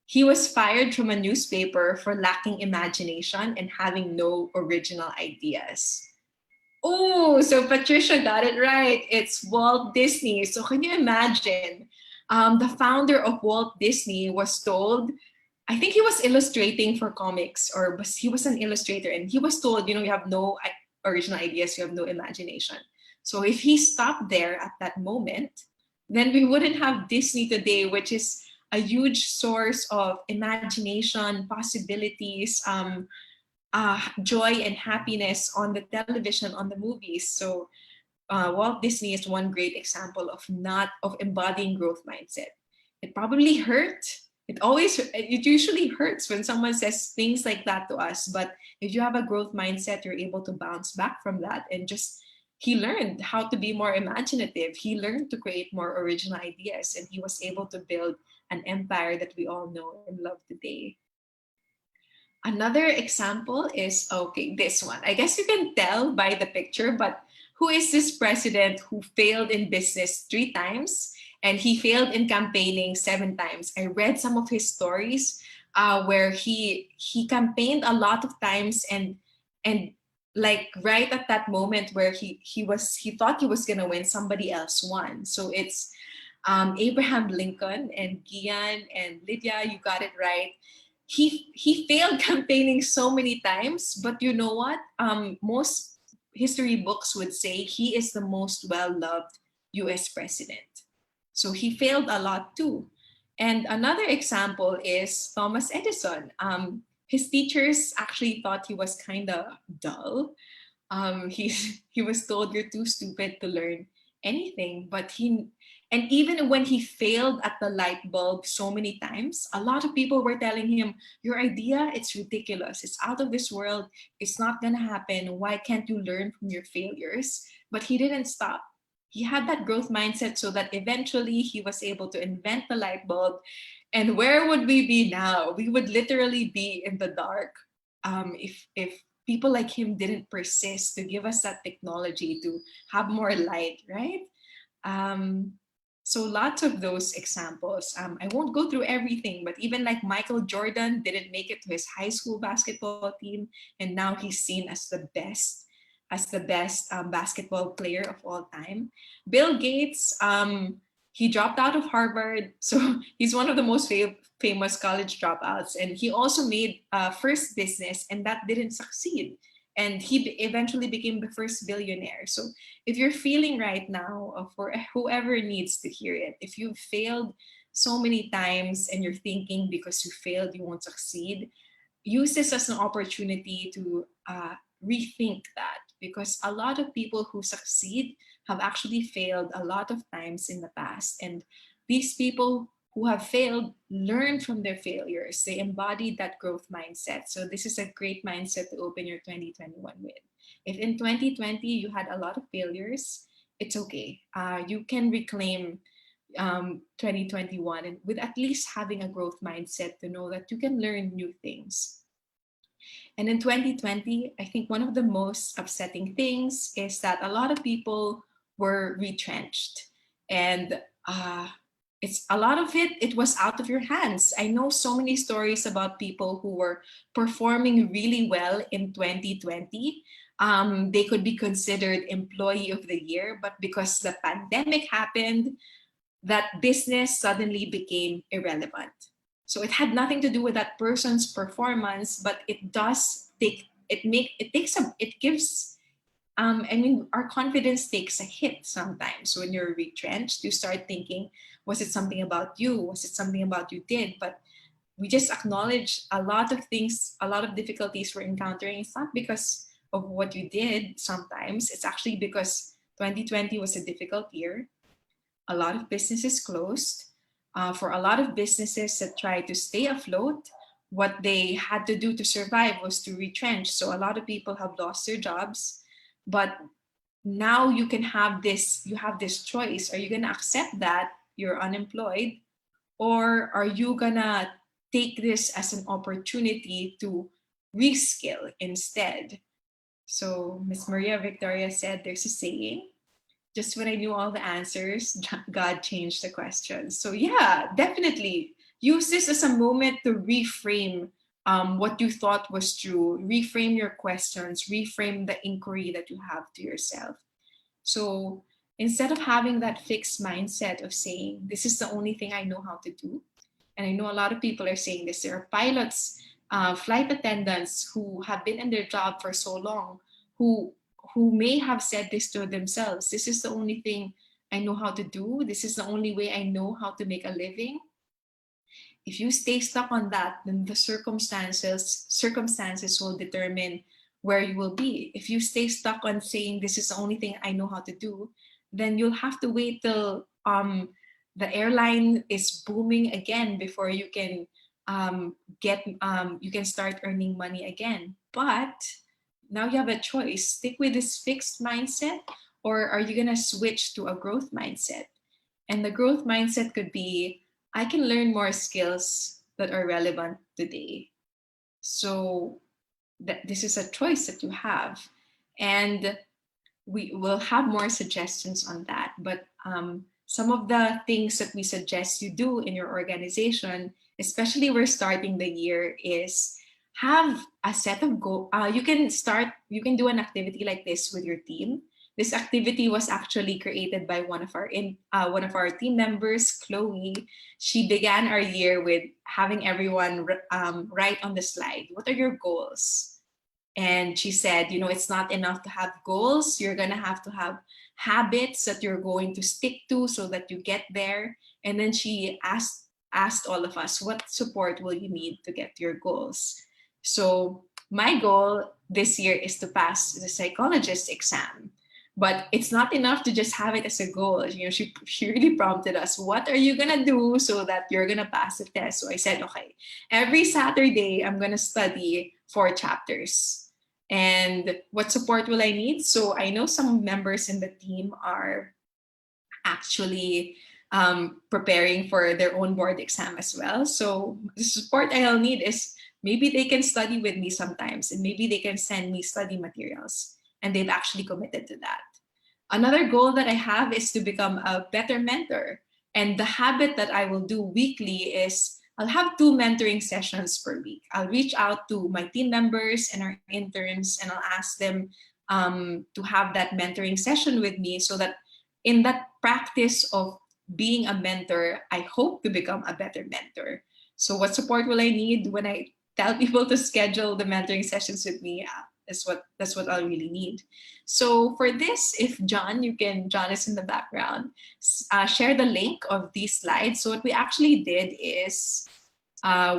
He was fired from a newspaper for lacking imagination and having no original ideas. Oh, so Patricia got it right. It's Walt Disney. So can you imagine? The founder of Walt Disney was told, I think he was illustrating for comics, he was an illustrator, and he was told, you have no original ideas, you have no imagination. So if he stopped there at that moment, then we wouldn't have Disney today, which is a huge source of imagination, possibilities, joy and happiness on the television, on the movies. So Walt Disney is one great example of embodying growth mindset. It probably hurt. It usually hurts when someone says things like that to us. But if you have a growth mindset, you're able to bounce back from that. And just, he learned how to be more imaginative. He learned to create more original ideas, and he was able to build an empire that we all know and love today. Another example is, okay, this one. I guess you can tell by the picture, but who is this president who failed in business 3 times and he failed in campaigning 7 times? I read some of his stories where he campaigned a lot of times, and like right at that moment where he thought he was gonna win, somebody else won. So it's Abraham Lincoln, and Gian and Lydia, you got it right. He failed campaigning so many times, but you know what? Most history books would say he is the most well-loved U.S. president. So he failed a lot too. And another example is Thomas Edison. His teachers actually thought he was kind of dull. He he was told, you're too stupid to learn anything, but and even when he failed at the light bulb so many times, a lot of people were telling him, your idea, it's ridiculous, it's out of this world, it's not gonna happen, why can't you learn from your failures? But he didn't stop. he had that growth mindset so that eventually he was able to invent the light bulb. And where would we be now? We would literally be in the dark, if people like him didn't persist to give us that technology to have more light, right? Um, so lots of those examples. I won't go through everything, but even like Michael Jordan didn't make it to his high school basketball team, and now he's seen as the best basketball player of all time. Bill Gates, he dropped out of Harvard, so he's one of the most famous college dropouts, and he also made first business, and that didn't succeed. And he eventually became the first billionaire. So if you're feeling right now, for whoever needs to hear it, if you've failed so many times and you're thinking because you failed you won't succeed, use this as an opportunity to rethink that, because a lot of people who succeed have actually failed a lot of times in the past, and these people who have failed learn from their failures. They embody that growth mindset. So this is a great mindset to open your 2021 with. If in 2020 you had a lot of failures, it's okay. You can reclaim 2021 and with at least having a growth mindset to know that you can learn new things. And in 2020, I think one of the most upsetting things is that a lot of people were retrenched. And it's a lot of it, it was out of your hands. I know so many stories about people who were performing really well in 2020. They could be considered employee of the year, but because the pandemic happened, that business suddenly became irrelevant. So it had nothing to do with that person's performance, but it does take it takes a it gives I mean, our confidence takes a hit sometimes when you're retrenched. You start thinking, was it something about you? Was it something about you did? But we just acknowledge a lot of things, a lot of difficulties we're encountering. It's not because of what you did sometimes. It's actually because 2020 was a difficult year. A lot of businesses closed. For a lot of businesses that tried to stay afloat, what they had to do to survive was to retrench. So a lot of people have lost their jobs. But now you have this choice. Are you going to accept that you're unemployed, or are you going to take this as an opportunity to reskill instead? So Miss Maria Victoria said there's a saying, just when I knew all the answers, God changed the questions. So yeah, definitely use this as a moment to reframe what you thought was true, reframe your questions, reframe the inquiry that you have to yourself. So instead of having that fixed mindset of saying, this is the only thing I know how to do, and I know a lot of people are saying this, there are pilots, flight attendants who have been in their job for so long, who may have said this to themselves, this is the only thing I know how to do, this is the only way I know how to make a living. If you stay stuck on that, then the circumstances will determine where you will be. If you stay stuck on saying this is the only thing I know how to do, then you'll have to wait till the airline is booming again before you can you can start earning money again. But now you have a choice: stick with this fixed mindset, or are you gonna switch to a growth mindset? And the growth mindset could be, I can learn more skills that are relevant today. So this is a choice that you have. And we will have more suggestions on that. But some of the things that we suggest you do in your organization, especially we're starting the year, is have a set of goals. You can do an activity like this with your team. This activity was actually created by one of our team members, Chloe. She began our year with having everyone write on the slide, what are your goals? And she said, it's not enough to have goals. You're going to have habits that you're going to stick to so that you get there. And then she asked all of us, what support will you need to get your goals? So my goal this year is to pass the psychologist exam. But it's not enough to just have it as a goal. She really prompted us, what are you going to do so that you're going to pass the test? So I said, okay, every Saturday, I'm going to study 4 chapters. And what support will I need? So I know some members in the team are actually preparing for their own board exam as well. So the support I'll need is maybe they can study with me sometimes, and maybe they can send me study materials, and they've actually committed to that. Another goal that I have is to become a better mentor. And the habit that I will do weekly is I'll have 2 mentoring sessions per week. I'll reach out to my team members and our interns, and I'll ask them to have that mentoring session with me, so that in that practice of being a mentor, I hope to become a better mentor. So, what support will I need when I tell people to schedule the mentoring sessions with me? That's what I'll really need. So for this, if John, you can, John is in the background, share the link of these slides. So what we actually did is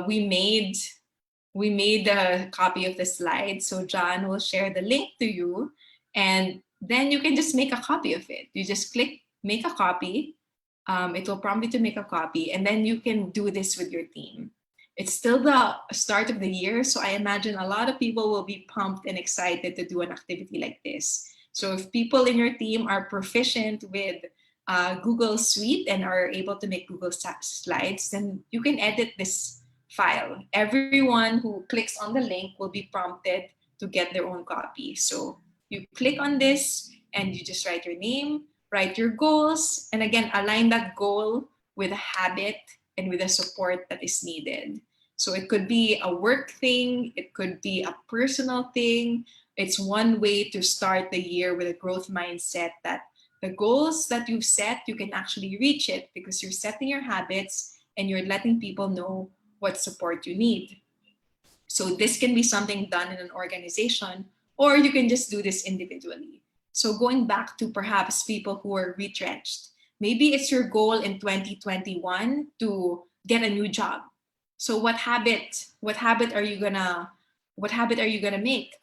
we made a copy of the slide. So John will share the link to you, and then you can just make a copy of it. You just click make a copy. It will prompt you to make a copy, and then you can do this with your team. It's still the start of the year, so I imagine a lot of people will be pumped and excited to do an activity like this. So if people in your team are proficient with Google Suite and are able to make Google Slides, then you can edit this file. Everyone who clicks on the link will be prompted to get their own copy. So you click on this and you just write your name, write your goals, and again, align that goal with a habit and with the support that is needed. So it could be a work thing, it could be a personal thing. It's one way to start the year with a growth mindset that the goals that you've set, you can actually reach it because you're setting your habits and you're letting people know what support you need. So this can be something done in an organization, or you can just do this individually. So going back to perhaps people who are retrenched, maybe it's your goal in 2021 to get a new job. So what habit are you gonna make?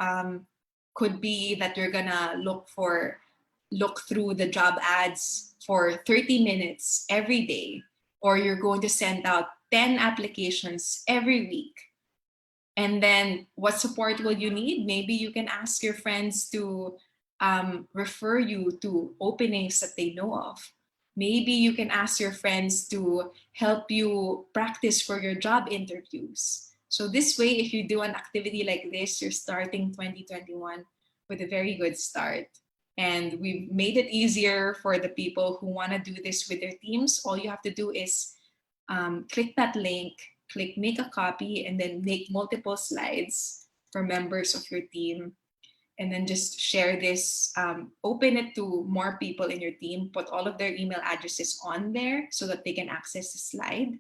Could be that you're gonna look through the job ads for 30 minutes every day, or you're going to send out 10 applications every week. And then what support will you need? Maybe you can ask your friends to refer you to openings that they know of. Maybe you can ask your friends to help you practice for your job interviews. So this way, if you do an activity like this, you're starting 2021 with a very good start. And we've made it easier for the people who want to do this with their teams. All you have to do is click that link, click make a copy, and then make multiple slides for members of your team. And then just share this, open it to more people in your team, put all of their email addresses on there so that they can access the slide.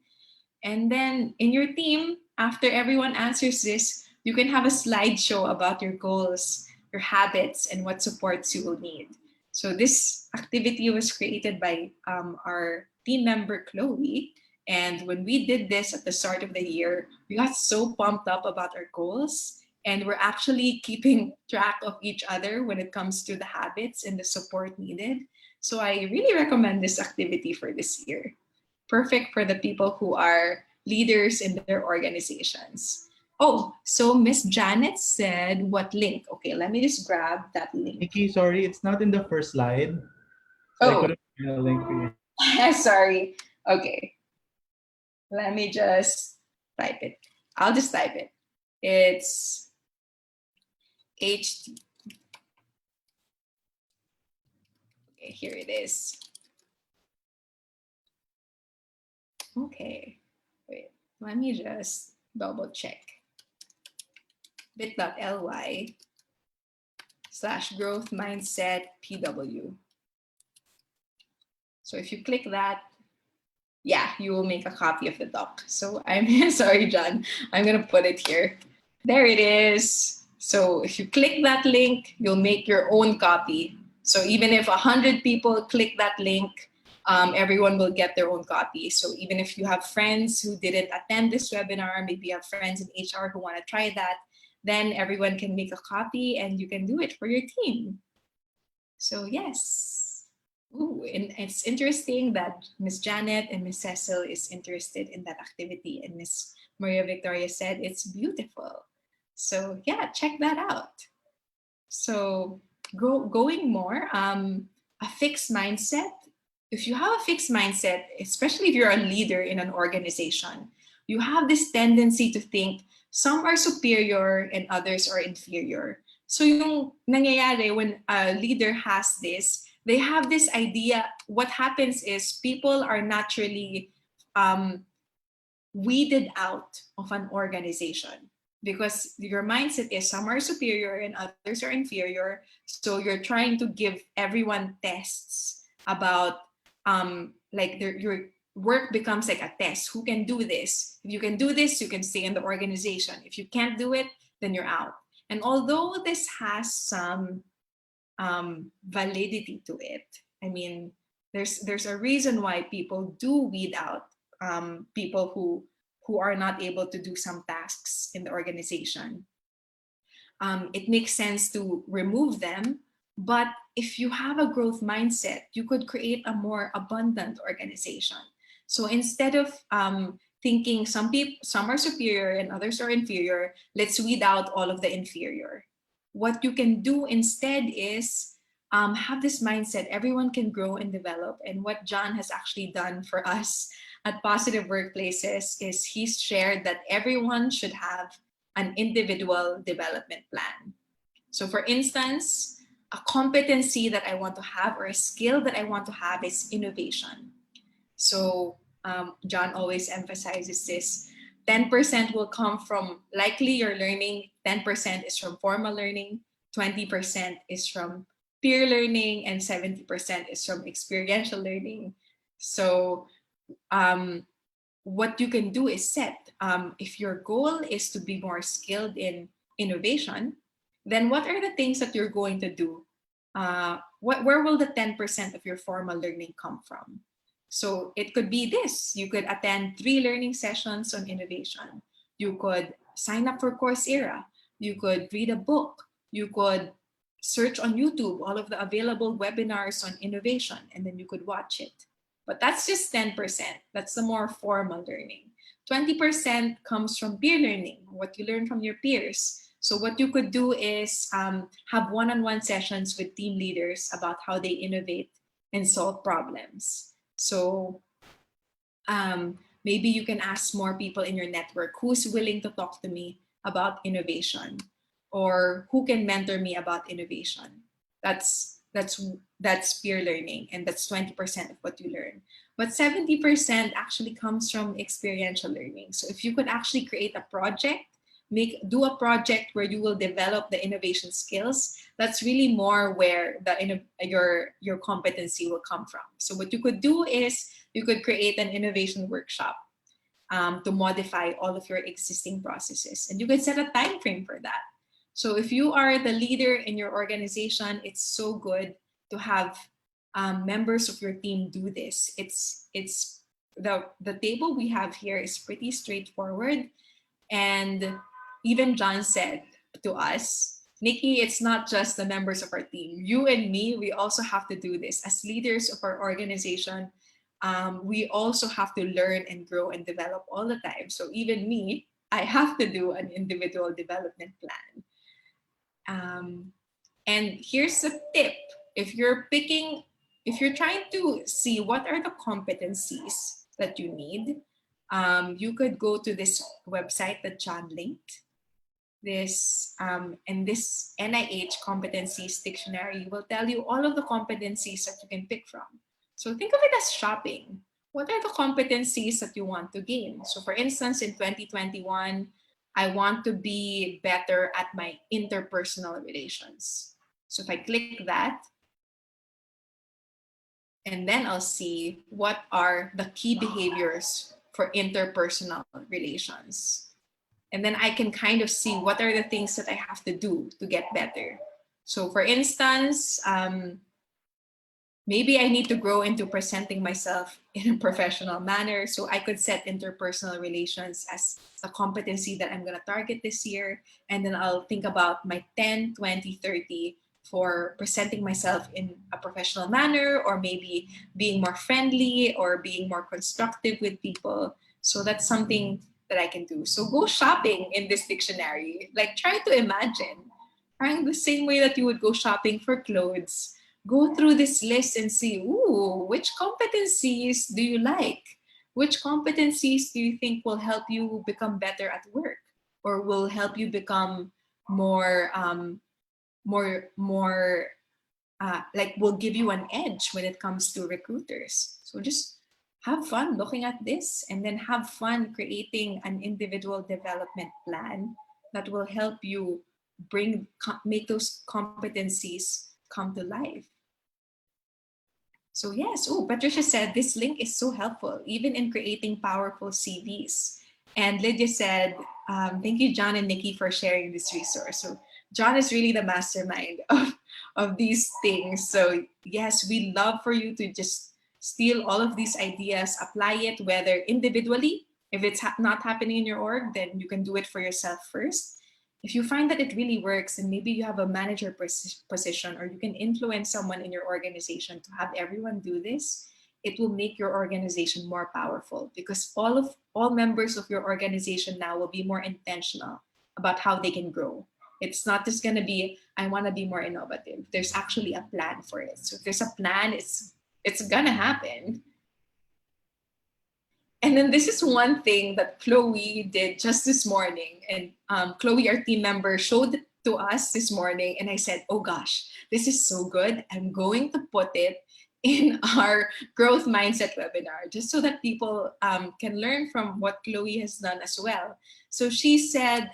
And then in your team, after everyone answers this, you can have a slideshow about your goals, your habits, and what supports you will need. So this activity was created by our team member, Chloe. And when we did this at the start of the year, we got so pumped up about our goals. And we're actually keeping track of each other when it comes to the habits and the support needed. So I really recommend this activity for this year. Perfect for the people who are leaders in their organizations. Oh, so Miss Janet said, what link? Okay, let me just grab that link. Nikki, sorry, it's not in the first slide. So I Oh, couldn't find a link for you. sorry. Okay, let me just type it. I'll just type it. It's HT. Okay, here it is. Okay, wait, let me just double check. bit.ly/growth mindset PW. So if you click that, yeah, you will make a copy of the doc. So I'm sorry, John, I'm gonna put it here. There it is. So if you click that link, you'll make your own copy. So even if 100 people click that link, everyone will get their own copy. So even if you have friends who didn't attend this webinar, maybe you have friends in HR who want to try that, then everyone can make a copy and you can do it for your team. So yes. Ooh, and it's interesting that Miss Janet and Miss Cecil is interested in that activity, and Miss Maria Victoria said it's beautiful. So yeah, check that out. So going more, a fixed mindset if you have a fixed mindset, especially if you're a leader in an organization, you have this tendency to think some are superior and others are inferior. So yung nangyayari when a leader has this, they have this idea. What happens is people are naturally weeded out of an organization because your mindset is some are superior and others are inferior. So you're trying to give everyone tests about like your work becomes like a test. Who can do this? If you can do this, you can stay in the organization. If you can't do it, then you're out. And although this has some validity to it, I mean, there's a reason why people do weed out people who are not able to do some tasks in the organization. It makes sense to remove them, but if you have a growth mindset, you could create a more abundant organization. So instead of thinking some are superior and others are inferior, let's weed out all of the inferior. What you can do instead is have this mindset everyone can grow and develop. And what John has actually done for us at Positive Workplaces is he's shared that everyone should have an individual development plan. So for instance, a competency that I want to have or a skill that I want to have is innovation. So John always emphasizes this. 10% will come from likely your learning, 10% is from formal learning, 20% is from peer learning, and 70% is from experiential learning. So what you can do is set, if your goal is to be more skilled in innovation, then what are the things that you're going to do? Where will the 10% of your formal learning come from? So it could be this. You could attend 3 learning sessions on innovation. You could sign up for Coursera. You could read a book. You could search on YouTube all of the available webinars on innovation, and then you could watch it. But that's just 10%. That's the more formal learning. 20% comes from peer learning, what you learn from your peers. So what you could do is have one-on-one sessions with team leaders about how they innovate and solve problems. So maybe you can ask more people in your network who's willing to talk to me about innovation, or who can mentor me about innovation. That's peer learning, and that's 20% of what you learn. But 70% actually comes from experiential learning. So if you could actually create a project, do a project where you will develop the innovation skills, that's really more where your competency will come from. So what you could do is you could create an innovation workshop to modify all of your existing processes, and you could set a time frame for that. So if you are the leader in your organization, it's so good to have members of your team do this. It's the table we have here is pretty straightforward, and even John said to us, Nikki, it's not just the members of our team. You and me, we also have to do this. As leaders of our organization, we also have to learn and grow and develop all the time. So even me, I have to do an individual development plan. And here's a tip. If you're trying to see what are the competencies that you need, you could go to this website that John linked. This and this NIH competencies dictionary will tell you all of the competencies that you can pick from. So think of it as shopping. What are the competencies that you want to gain? So for instance, in 2021, I want to be better at my interpersonal relations. So if I click that, and then I'll see what are the key behaviors for interpersonal relations. And then I can kind of see what are the things that I have to do to get better. So for instance, maybe I need to grow into presenting myself in a professional manner. So I could set interpersonal relations as a competency that I'm going to target this year. And then I'll think about my 10, 20, 30 for presenting myself in a professional manner, or maybe being more friendly or being more constructive with people. So that's something that I can do. So go shopping in this dictionary. Like, try to imagine, trying the same way that you would go shopping for clothes, go through this list and see, ooh, which competencies do you like? Which competencies do you think will help you become better at work, or will help you become more, like will give you an edge when it comes to recruiters? So just have fun looking at this, and then have fun creating an individual development plan that will help you make those competencies come to life. So yes, oh, Patricia said this link is so helpful, even in creating powerful CVs. And Lydia said, thank you, John and Nikki, for sharing this resource. So John is really the mastermind of these things. So yes, we love for you to just steal all of these ideas, apply it, whether individually, if it's not happening in your org, then you can do it for yourself first. If you find that it really works, and maybe you have a manager position, or you can influence someone in your organization to have everyone do this, it will make your organization more powerful, because all members of your organization now will be more intentional about how they can grow. It's not just going to be, I want to be more innovative. There's actually a plan for it. So if there's a plan, it's going to happen. And then this is one thing that Chloe did just this morning. And Chloe, our team member, showed it to us this morning. And I said, oh gosh, this is so good. I'm going to put it in our growth mindset webinar, just so that people can learn from what Chloe has done as well. So she said,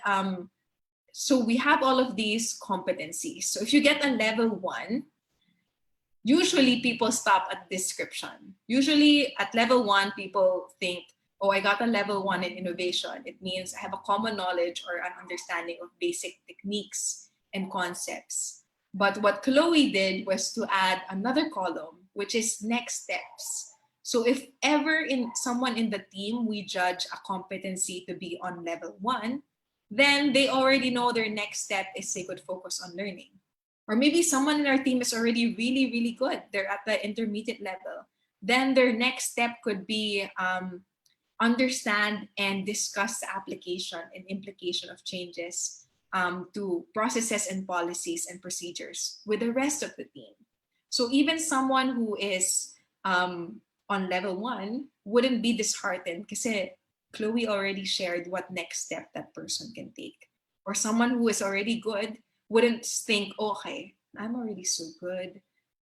so we have all of these competencies. So if you get a level 1, usually people stop at description. Usually at level 1, people think, oh, I got a level 1 in innovation. It means I have a common knowledge or an understanding of basic techniques and concepts. But what Chloe did was to add another column, which is next steps. So if ever someone in the team, we judge a competency to be on level 1, then they already know their next step is they could focus on learning. Or maybe someone in our team is already really, really good. They're at the intermediate level. Then their next step could be understand and discuss the application and implication of changes to processes and policies and procedures with the rest of the team. So even someone who is on level 1 wouldn't be disheartened because Chloe already shared what next step that person can take. Or someone who is already good wouldn't think, okay, I'm already so good,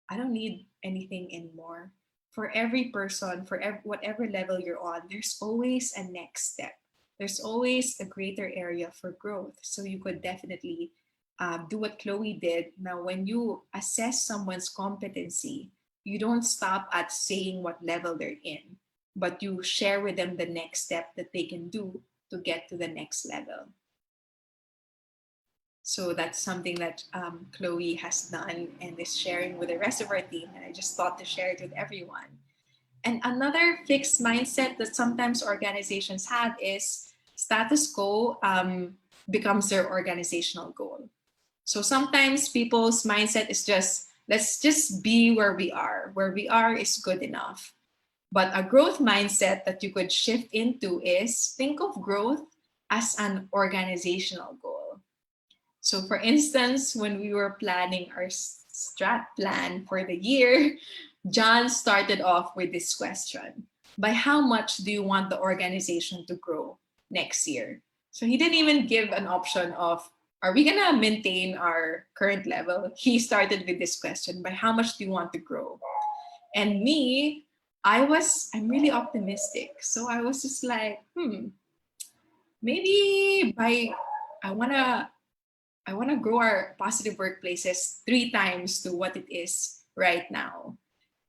I don't need anything anymore. For every person, for whatever level you're on, there's always a next step. There's always a greater area for growth. So you could definitely do what Chloe did. Now, when you assess someone's competency, you don't stop at saying what level they're in, but you share with them the next step that they can do to get to the next level. So that's something that Chloe has done and is sharing with the rest of our team. And I just thought to share it with everyone. And another fixed mindset that sometimes organizations have is status quo becomes their organizational goal. So sometimes people's mindset is just, let's just be where we are. Where we are is good enough. But a growth mindset that you could shift into is think of growth as an organizational goal. So for instance, when we were planning our strat plan for the year, John started off with this question: by how much do you want the organization to grow next year? So he didn't even give an option of, are we gonna maintain our current level? He started with this question: by how much do you want to grow? And me, I'm really optimistic. So I was just like, maybe I wanna grow our positive workplaces 3 times to what it is right now.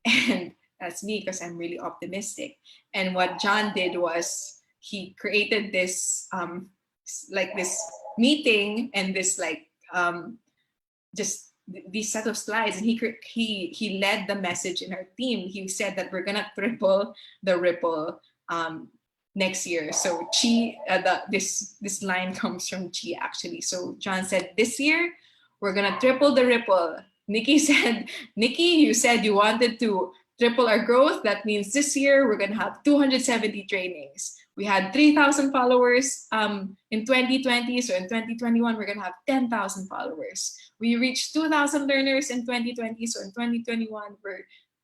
And that's me because I'm really optimistic. And what John did was he created this like this meeting and this just these set of slides, and he led the message in our team. He said that we're gonna triple the ripple next year. So this line comes from Chi actually. So John said, this year we're gonna triple the ripple. Nikki said, Nikki, you said you wanted to triple our growth. That means this year we're gonna have 270 trainings. We had 3,000 followers in 2020. So in 2021, we're going to have 10,000 followers. We reached 2,000 learners in 2020. So in 2021,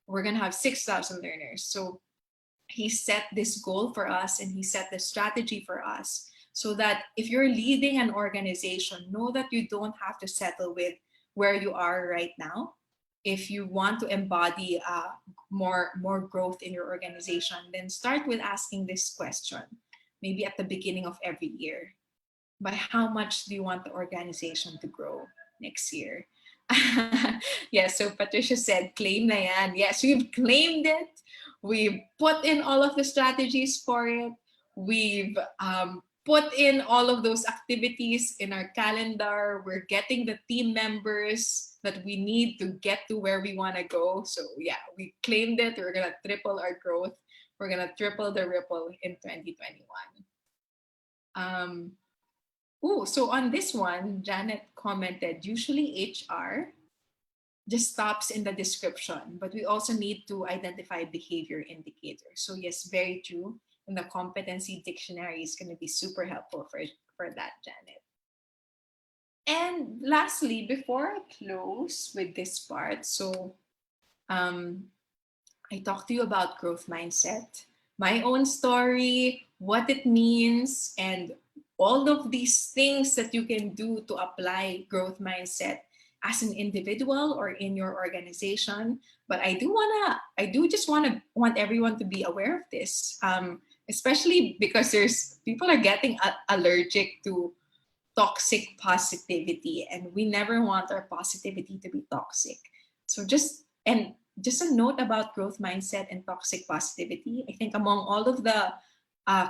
we're going to have 6,000 learners. So he set this goal for us and he set the strategy for us so that if you're leading an organization, know that you don't have to settle with where you are right now. If you want to embody more growth in your organization, then start with asking this question, maybe at the beginning of every year. By how much do you want the organization to grow next year? Yeah, so Patricia said, claim na yan. Yes, we've claimed it. We've put in all of the strategies for it. We've put in all of those activities in our calendar. We're getting the team members that we need to get to where we want to go. So yeah, we claimed it. We're going to triple our growth. We're going to triple the ripple in 2021. So on this one, Janet commented, usually HR just stops in the description, but we also need to identify behavior indicators. So yes, very true. And the competency dictionary is going to be super helpful for that, Janet. And lastly, before I close with this part, so I talked to you about growth mindset, my own story, what it means, and all of these things that you can do to apply growth mindset as an individual or in your organization. But I do just want everyone to be aware of this, especially because people are getting allergic to toxic positivity, and we never want our positivity to be toxic. So just a note about growth mindset and toxic positivity. I think among all of the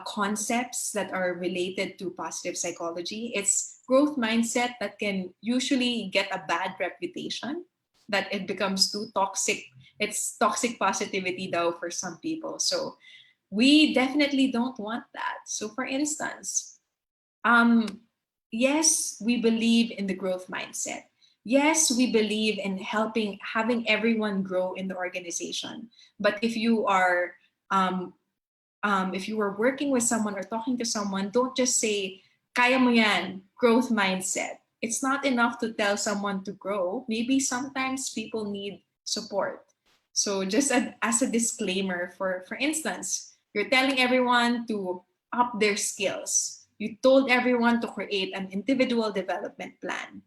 concepts that are related to positive psychology, it's growth mindset that can usually get a bad reputation, that it becomes too toxic. It's toxic positivity though for some people. So we definitely don't want that. So for instance, yes, we believe in the growth mindset. Yes, we believe in having everyone grow in the organization. But if you are working with someone or talking to someone, don't just say, kaya mo yan, growth mindset. It's not enough to tell someone to grow. Maybe sometimes people need support. So just as a disclaimer, for instance, you're telling everyone to up their skills. You told everyone to create an individual development plan.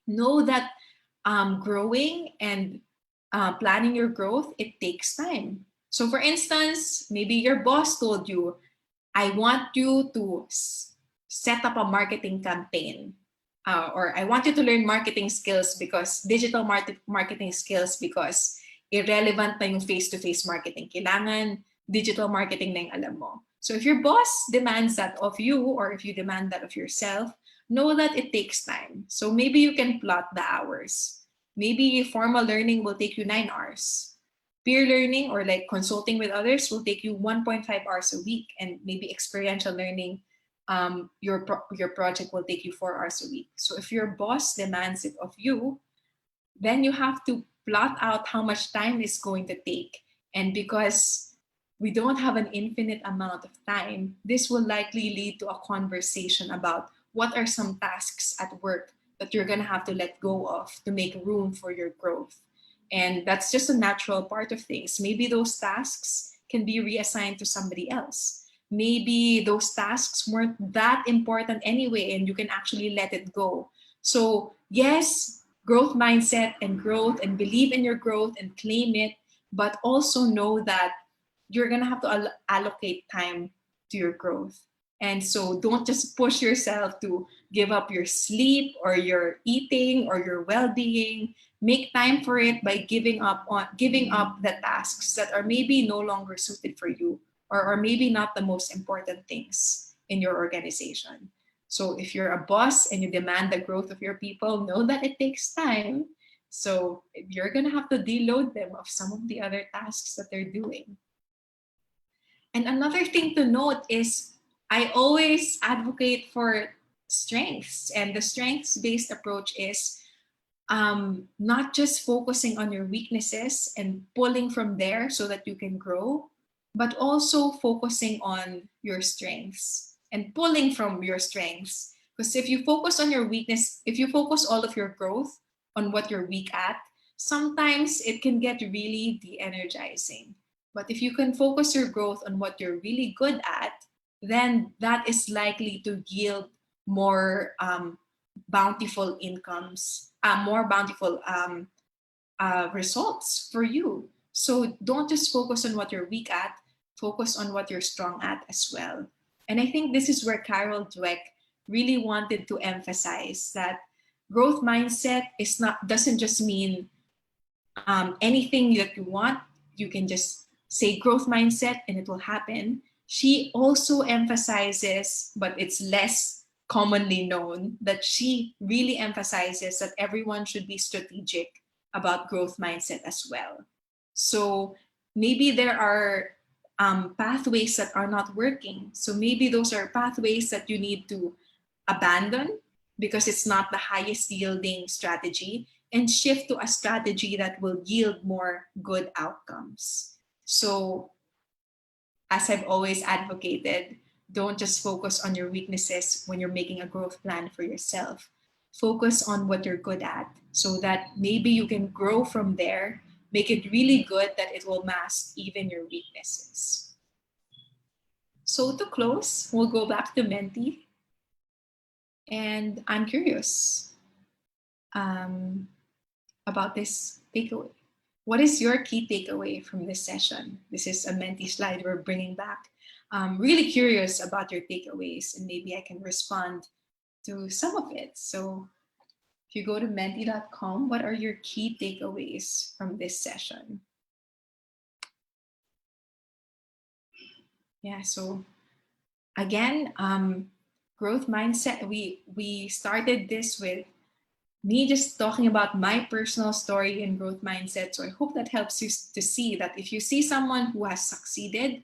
Know that growing and planning your growth, it takes time. So for instance, maybe your boss told you, I want you to set up a marketing campaign. Or I want you to learn marketing skills because digital marketing skills because irrelevant na yung face-to-face marketing. Kailangan digital marketing na yung alam mo. So if your boss demands that of you, or if you demand that of yourself, know that it takes time. So maybe you can plot the hours. Maybe formal learning will take you 9 hours. Peer learning or like consulting with others will take you 1.5 hours a week, and maybe experiential learning, your project will take you 4 hours a week. So if your boss demands it of you, then you have to plot out how much time it's going to take. And because we don't have an infinite amount of time, this will likely lead to a conversation about what are some tasks at work that you're going to have to let go of to make room for your growth. And that's just a natural part of things. Maybe those tasks can be reassigned to somebody else. Maybe those tasks weren't that important anyway, and you can actually let it go. So yes, growth mindset and growth, and believe in your growth and claim it, but also know that you're going to have to allocate time to your growth. And so don't just push yourself to give up your sleep or your eating or your well-being. Make time for it by giving up the tasks that are maybe no longer suited for you, or are maybe not the most important things in your organization. So if you're a boss and you demand the growth of your people, know that it takes time. So you're going to have to deload them of some of the other tasks that they're doing. And another thing to note is I always advocate for strengths, and the strengths-based approach is not just focusing on your weaknesses and pulling from there so that you can grow, but also focusing on your strengths and pulling from your strengths. Because if you focus on your weakness, if you focus all of your growth on what you're weak at, sometimes it can get really de-energizing. But if you can focus your growth on what you're really good at, then that is likely to yield more bountiful incomes, more bountiful results for you. So don't just focus on what you're weak at, focus on what you're strong at as well. And I think this is where Carol Dweck really wanted to emphasize that growth mindset is not doesn't just mean anything that you want, you can just say growth mindset and it will happen. She also emphasizes, but it's less commonly known, that she really emphasizes that everyone should be strategic about growth mindset as well. So maybe there are pathways that are not working. So maybe those are pathways that you need to abandon because it's not the highest yielding strategy, and shift to a strategy that will yield more good outcomes. So, as I've always advocated, don't just focus on your weaknesses when you're making a growth plan for yourself. Focus on what you're good at so that maybe you can grow from there, make it really good that it will mask even your weaknesses. So, to close, we'll go back to Menti. And I'm curious about this takeaway. What is your key takeaway from this session? This is a Menti slide we're bringing back. I'm really curious about your takeaways, and maybe I can respond to some of it. So if you go to menti.com, what are your key takeaways from this session? Yeah, so again, growth mindset, we started this with me just talking about my personal story and growth mindset. So I hope that helps you to see that if you see someone who has succeeded,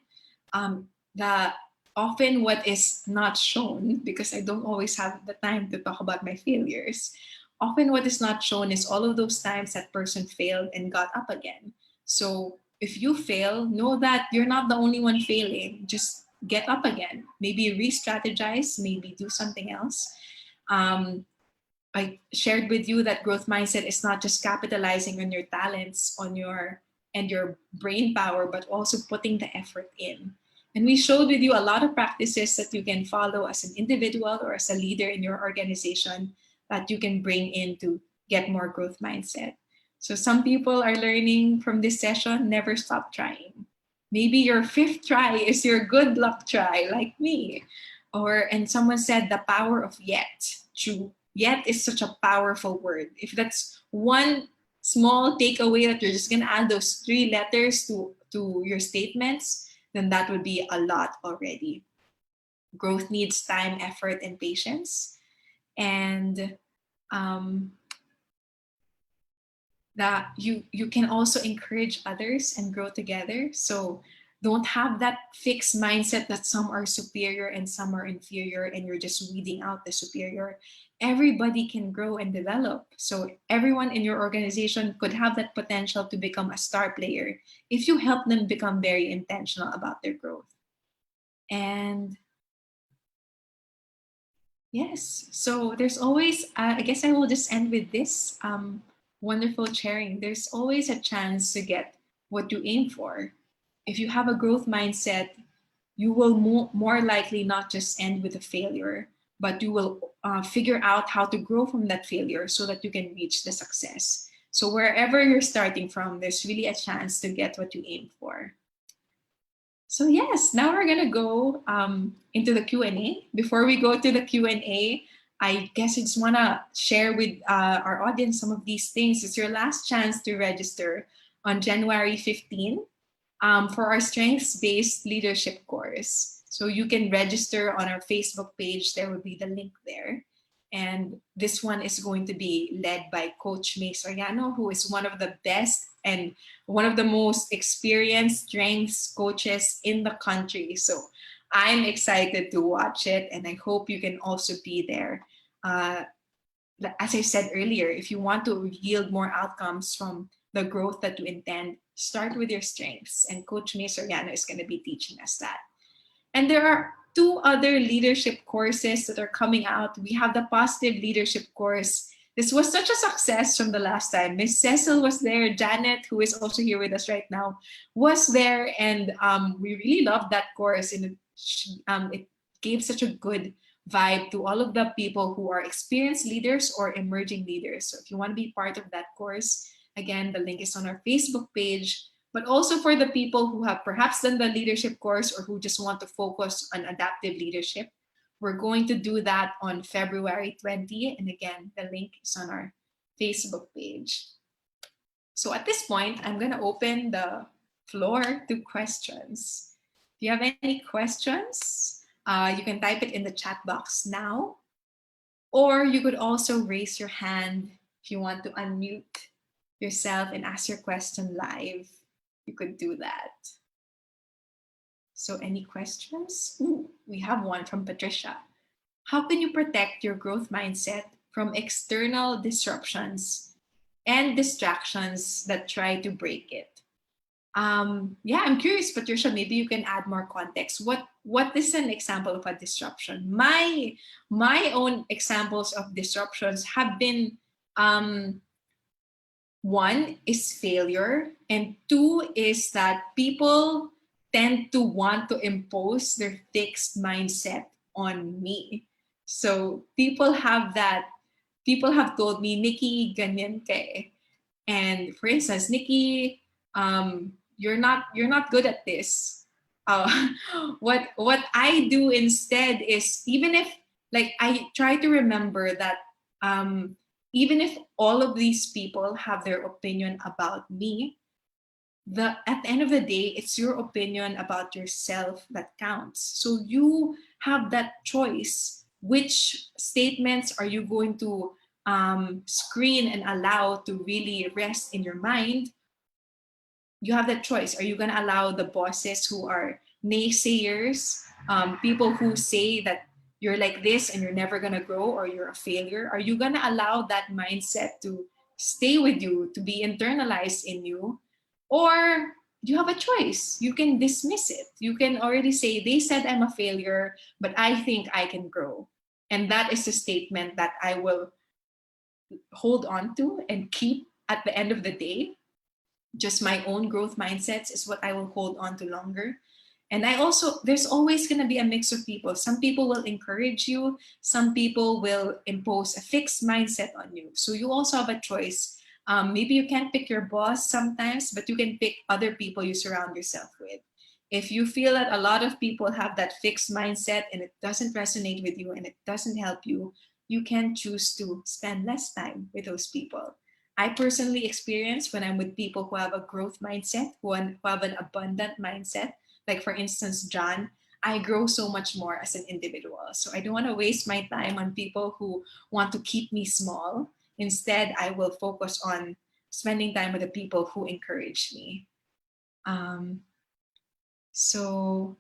the often what is not shown, because I don't always have the time to talk about my failures, often what is not shown is all of those times that person failed and got up again. So if you fail, know that you're not the only one failing. Just get up again. Maybe re-strategize, maybe do something else. I shared with you that growth mindset is not just capitalizing on your talents, on your and your brain power, but also putting the effort in. And we showed with you a lot of practices that you can follow as an individual or as a leader in your organization that you can bring in to get more growth mindset. So some people are learning from this session, never stop trying. Maybe your fifth try is your good luck try, like me. And someone said the power of yet. True. Yet is such a powerful word. If that's one small takeaway that you're just gonna add those three letters to your statements, then that would be a lot already. Growth needs time, effort, and patience. And that you can also encourage others and grow together. So don't have that fixed mindset that some are superior and some are inferior and you're just weeding out the superior. Everybody can grow and develop. So everyone in your organization could have that potential to become a star player if you help them become very intentional about their growth. And yes, so there's always, I guess I will just end with this wonderful sharing. There's always a chance to get what you aim for. If you have a growth mindset, you will more likely not just end with a failure, but you will figure out how to grow from that failure so that you can reach the success. So wherever you're starting from, there's really a chance to get what you aim for. So yes, now we're gonna go into the Q&A. Before we go to the Q&A, I guess I just wanna share with our audience some of these things. It's your last chance to register on January 15 for our strengths-based leadership course. So you can register on our Facebook page. There will be the link there. And this one is going to be led by Coach May Soriano, who is one of the best and one of the most experienced strengths coaches in the country. So I'm excited to watch it, and I hope you can also be there. As I said earlier, if you want to yield more outcomes from the growth that you intend, start with your strengths. And Coach May Soriano is going to be teaching us that. And there are two other leadership courses that are coming out. We have the Positive Leadership course. This was such a success from the last time. Miss Cecil was there. Janet, who is also here with us right now, was there. And we really loved that course. And it gave such a good vibe to all of the people who are experienced leaders or emerging leaders. So if you want to be part of that course, again, the link is on our Facebook page. But also for the people who have perhaps done the leadership course or who just want to focus on adaptive leadership, we're going to do that on February 20. And again, the link is on our Facebook page. So at this point, I'm going to open the floor to questions. Do you have any questions? You can type it in the chat box now, or you could also raise your hand if you want to unmute yourself and ask your question live. You could do that. So any questions? Ooh, we have one from Patricia. How can you protect your growth mindset from external disruptions and distractions that try to break it? Yeah, I'm curious, Patricia, maybe you can add more context. What is an example of a disruption? My own examples of disruptions have been one is failure, and two is that people tend to want to impose their fixed mindset on me. So people have told me, Nikki, ganyan ka eh. And for instance, Nikki, you're not good at this. What I do instead is, even if, like, I try to remember that even if all of these people have their opinion about me, at the end of the day, it's your opinion about yourself that counts. So you have that choice. Which statements are you going to screen and allow to really rest in your mind? You have that choice. Are you going to allow the bosses who are naysayers, people who say that you're like this and you're never going to grow or you're a failure? Are you going to allow that mindset to stay with you, to be internalized in you? Or you have a choice. You can dismiss it. You can already say, they said I'm a failure, but I think I can grow. And that is a statement that I will hold on to and keep at the end of the day. Just my own growth mindsets is what I will hold on to longer. And there's always going to be a mix of people. Some people will encourage you. Some people will impose a fixed mindset on you. So you also have a choice. Maybe you can't pick your boss sometimes, but you can pick other people you surround yourself with. If you feel that a lot of people have that fixed mindset and it doesn't resonate with you and it doesn't help you, you can choose to spend less time with those people. I personally experience when I'm with people who have a growth mindset, who have an abundant mindset, like for instance, John, I grow so much more as an individual. So I don't want to waste my time on people who want to keep me small. Instead, I will focus on spending time with the people who encourage me. So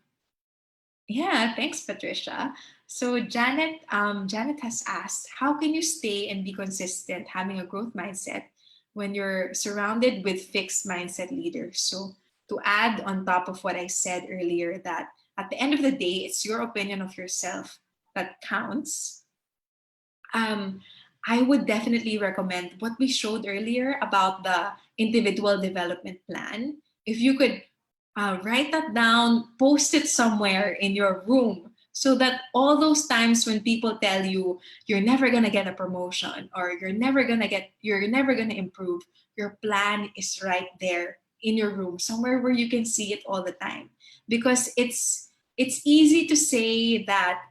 yeah, thanks, Patricia. So Janet has asked, how can you stay and be consistent having a growth mindset when you're surrounded with fixed mindset leaders? So to add on top of what I said earlier, that at the end of the day, it's your opinion of yourself that counts. I would definitely recommend what we showed earlier about the individual development plan. If you could write that down, post it somewhere in your room, so that all those times when people tell you you're never gonna get a promotion or you're never gonna improve, your plan is right there in your room, somewhere where you can see it all the time. Because it's easy to say that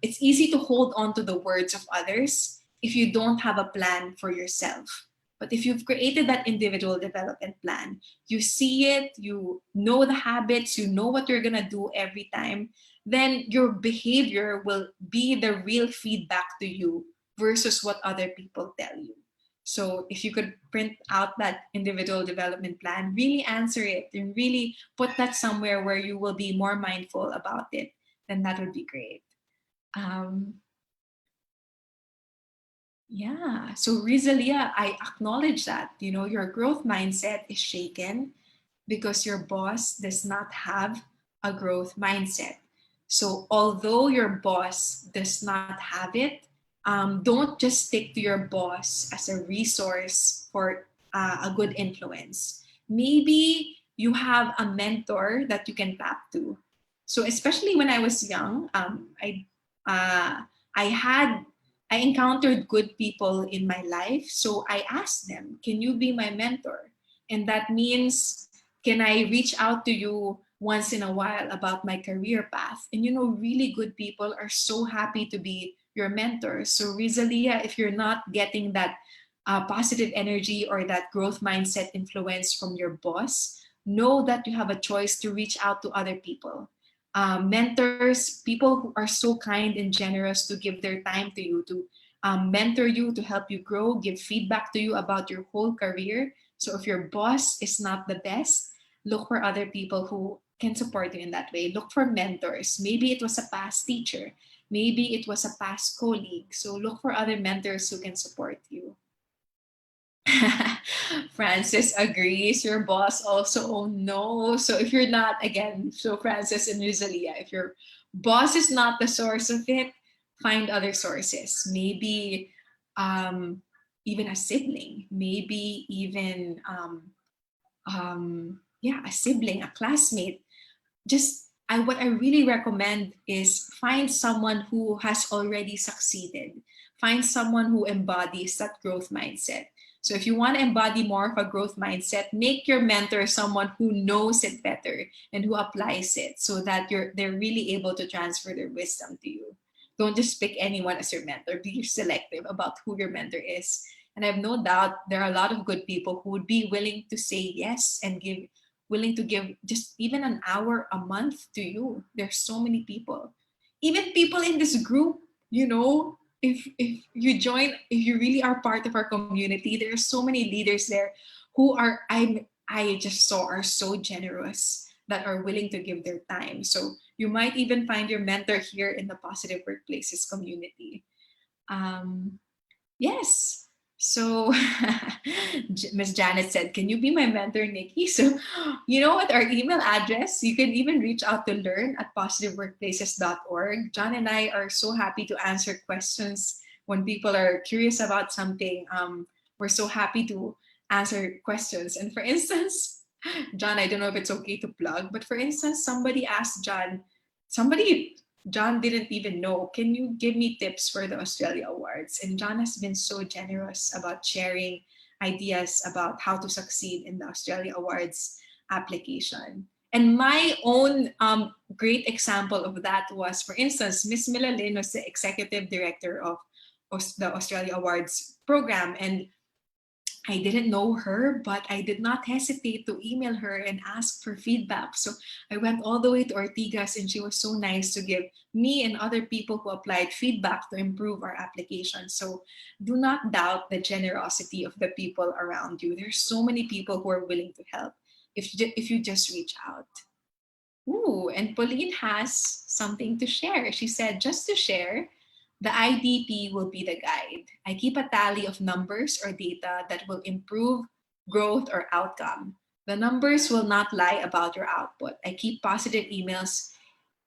it's easy to hold on to the words of others if you don't have a plan for yourself. But if you've created that individual development plan, you see it, you know the habits, you know what you're going to do every time, then your behavior will be the real feedback to you versus what other people tell you. So if you could print out that individual development plan, really answer it and really put that somewhere where you will be more mindful about it, then that would be great. Um, Yeah. So Rizalia, I acknowledge that, your growth mindset is shaken because your boss does not have a growth mindset. So although your boss does not have it, don't just stick to your boss as a resource for a good influence. Maybe you have a mentor that you can tap to. So especially when I was young, uh, I had I encountered good people in my life. So I asked them, "Can you be my mentor?" And that means, can I reach out to you once in a while about my career path? And really good people are so happy to be your mentors. So, Rizalia, if you're not getting that positive energy or that growth mindset influence from your boss, know that you have a choice to reach out to other people. Mentors, people who are so kind and generous to give their time to you, to mentor you, to help you grow, give feedback to you about your whole career. So if your boss is not the best, look for other people who can support you in that way. Look for mentors. Maybe it was a past teacher, maybe it was a past colleague. So look for other mentors who can support you. Francis agrees. Your boss also, oh no. So if you're not, again, so Francis and Rosalia, if your boss is not the source of it, find other sources. Maybe um, even a sibling, maybe even yeah, a sibling, a classmate. Just what I really recommend is find someone who has already succeeded. Find someone who embodies that growth mindset. So if you want to embody more of a growth mindset, make your mentor someone who knows it better and who applies it so that they're really able to transfer their wisdom to you. Don't just pick anyone as your mentor. Be selective about who your mentor is. And I have no doubt there are a lot of good people who would be willing to say yes and willing to give just even an hour a month to you. There's so many people, even people in this group. If you join, if you really are part of our community, there are so many leaders there who are I just saw are so generous, that are willing to give their time. So you might even find your mentor here in the Positive Workplaces community. um, Yes. So Miss Janet said, "Can you be my mentor, Nikki?" So you know what? Our email address, you can even reach out to learn@positiveworkplaces.org. John and I are so happy to answer questions when people are curious about something. We're so happy to answer questions. And for instance, John, I don't know if it's okay to plug, but for instance, somebody asked John, somebody John didn't even know, "Can you give me tips for the Australia Awards?" And John has been so generous about sharing ideas about how to succeed in the Australia Awards application. And my own great example of that was, for instance, Miss Mila Lin was the executive director of the Australia Awards program. And I didn't know her, but I did not hesitate to email her and ask for feedback. So I went all the way to Ortigas, and she was so nice to give me and other people who applied feedback to improve our application. So do not doubt the generosity of the people around you. There's so many people who are willing to help if you just reach out. Ooh, and Pauline has something to share. She said, "Just to share, the IDP will be the guide. I keep a tally of numbers or data that will improve growth or outcome. The numbers will not lie about your output. I keep positive emails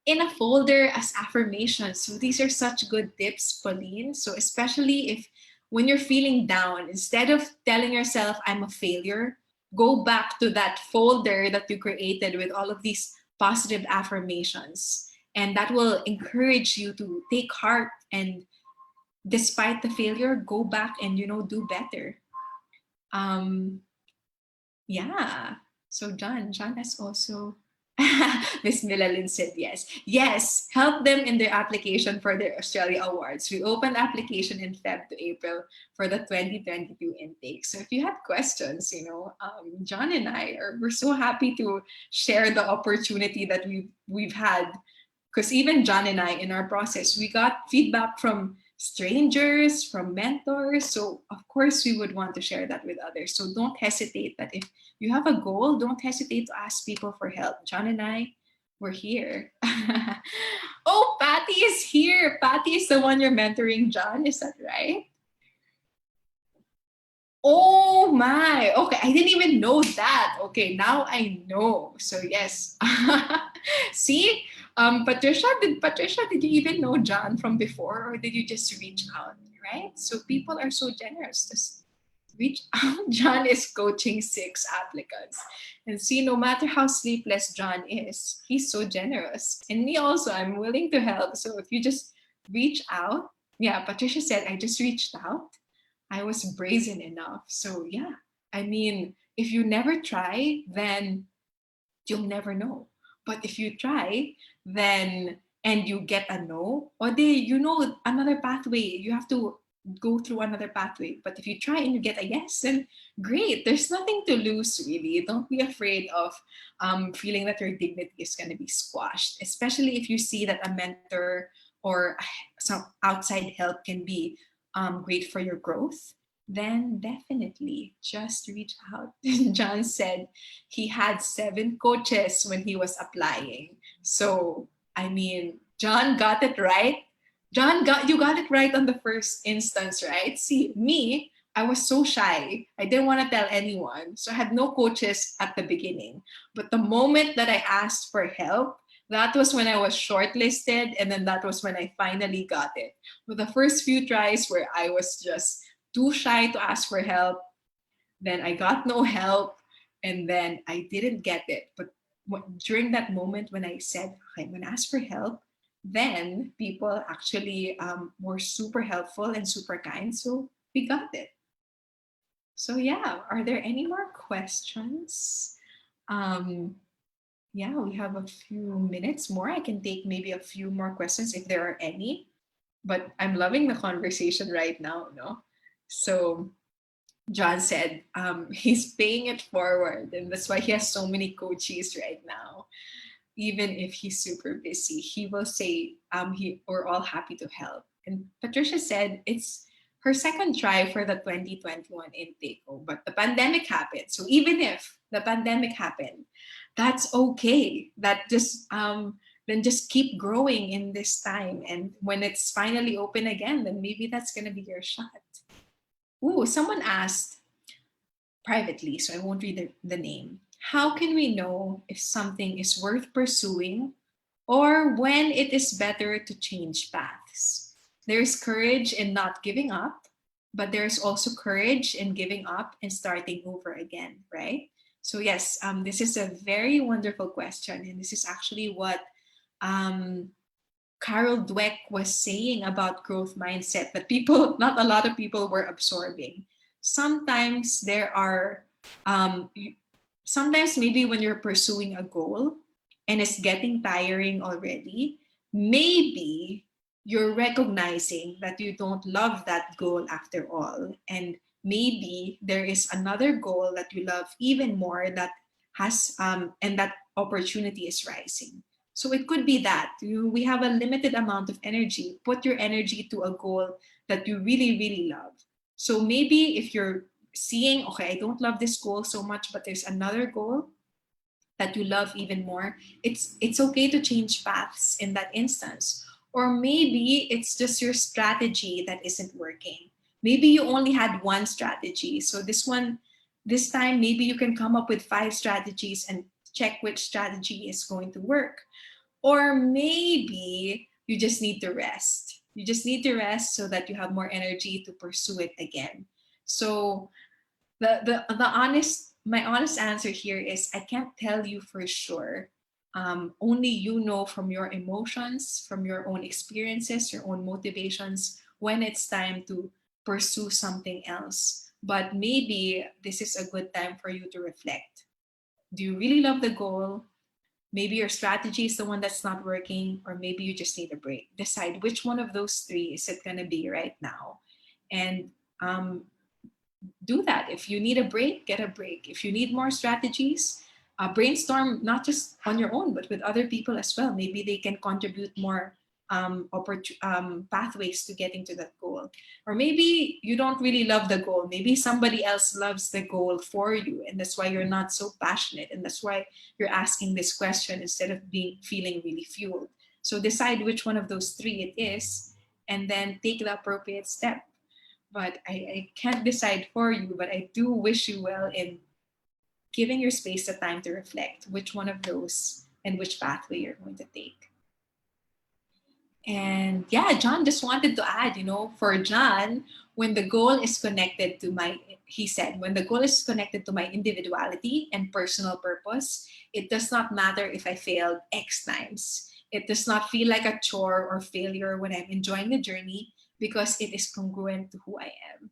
in a folder as affirmations." So these are such good tips, Pauline. So especially if when you're feeling down, instead of telling yourself I'm a failure, go back to that folder that you created with all of these positive affirmations. And that will encourage you to take heart, and despite the failure, go back and do better. Um, yeah. So John has also Miss Milalyn said yes. Yes, help them in their application for their Australia Awards. We opened application in Feb to April for the 2022 intake. So if you have questions, John and we're so happy to share the opportunity that we've had, because even John and I, in our process, we got feedback from strangers, from mentors. So of course we would want to share that with others. So don't hesitate that if you have a goal, don't hesitate to ask people for help. John and I, we're here. Oh, Patty is here. Patty is the one you're mentoring, John. Is that right? Oh my. Okay, I didn't even know that. Okay, now I know. So yes. See, Patricia, did you even know John from before, or did you just reach out? Right? So people are so generous. Just reach out. John is coaching 6 applicants. And see, no matter how sleepless John is, he's so generous. And me also, I'm willing to help. So if you just reach out, yeah, Patricia said, I just reached out. I was brazen enough. So yeah, I mean, if you never try, then you'll never know. But if you try, then and you get a no, or another pathway. You have to go through another pathway. But if you try and you get a yes, then great. There's nothing to lose, really. Don't be afraid of feeling that your dignity is going to be squashed, especially if you see that a mentor or some outside help can be great for your growth. Then definitely just reach out. John said he had 7 coaches when he was applying. So, I mean, John got it right. You got it right on the first instance, right? See, me, I was so shy. I didn't want to tell anyone. So I had no coaches at the beginning. But the moment that I asked for help, that was when I was shortlisted, and then that was when I finally got it. But the first few tries where I was just too shy to ask for help, then I got no help, and then I didn't get it. But during that moment when I said, okay, I'm going to ask for help, then people actually were super helpful and super kind. So we got it. So, yeah, are there any more questions? Um, yeah, we have a few minutes more. I can take maybe a few more questions if there are any, but I'm loving the conversation right now, no? So, John said he's paying it forward, and that's why he has so many coaches right now. Even if he's super busy, he will say, we're all happy to help. And Patricia said it's her second try for the 2021 intake, but the pandemic happened. So even if the pandemic happened, that's okay. That just then just keep growing in this time, and when it's finally open again, then maybe that's gonna be your shot. Ooh, someone asked privately, so I won't read the name. How can we know if something is worth pursuing or when it is better to change paths? There's courage in not giving up, but there's also courage in giving up and starting over again, right? So, yes, this is a very wonderful question. And this is actually what um, Carol Dweck was saying about growth mindset that people, not a lot of people were absorbing. Sometimes there are, um, sometimes maybe when you're pursuing a goal and it's getting tiring already, maybe you're recognizing that you don't love that goal after all. And maybe there is another goal that you love even more that and that opportunity is rising. So it could be that we have a limited amount of energy. Put your energy to a goal that you really, really love. So maybe if you're seeing, okay, I don't love this goal so much, but there's another goal that you love even more, it's okay to change paths in that instance. Or maybe it's just your strategy that isn't working. Maybe you only had one strategy. So this time, maybe you can come up with 5 strategies and check which strategy is going to work. Or maybe you just need to rest. You just need to rest so that you have more energy to pursue it again. So the honest my honest answer here is I can't tell you for sure. Only you know from your emotions, from your own experiences, your own motivations, when it's time to pursue something else. But maybe this is a good time for you to reflect. Do you really love the goal? Maybe your strategy is the one that's not working, or maybe you just need a break. Decide which one of those three is it going to be right now. And um, do that. If you need a break, get a break. If you need more strategies, brainstorm not just on your own, but with other people as well. Maybe they can contribute more pathways to getting to that goal. Or maybe you don't really love the goal. Maybe somebody else loves the goal for you, and that's why you're not so passionate, and that's why you're asking this question instead of being feeling really fueled. So decide which one of those three it is, and then take the appropriate step. but I can't decide for you, but I do wish you well in giving your space the time to reflect which one of those and which pathway you're going to take. And yeah, John just wanted to add, for John, when the goal is connected to my, he said, when the goal is connected to my individuality and personal purpose, it does not matter if I failed X times. It does not feel like a chore or failure when I'm enjoying the journey because it is congruent to who I am.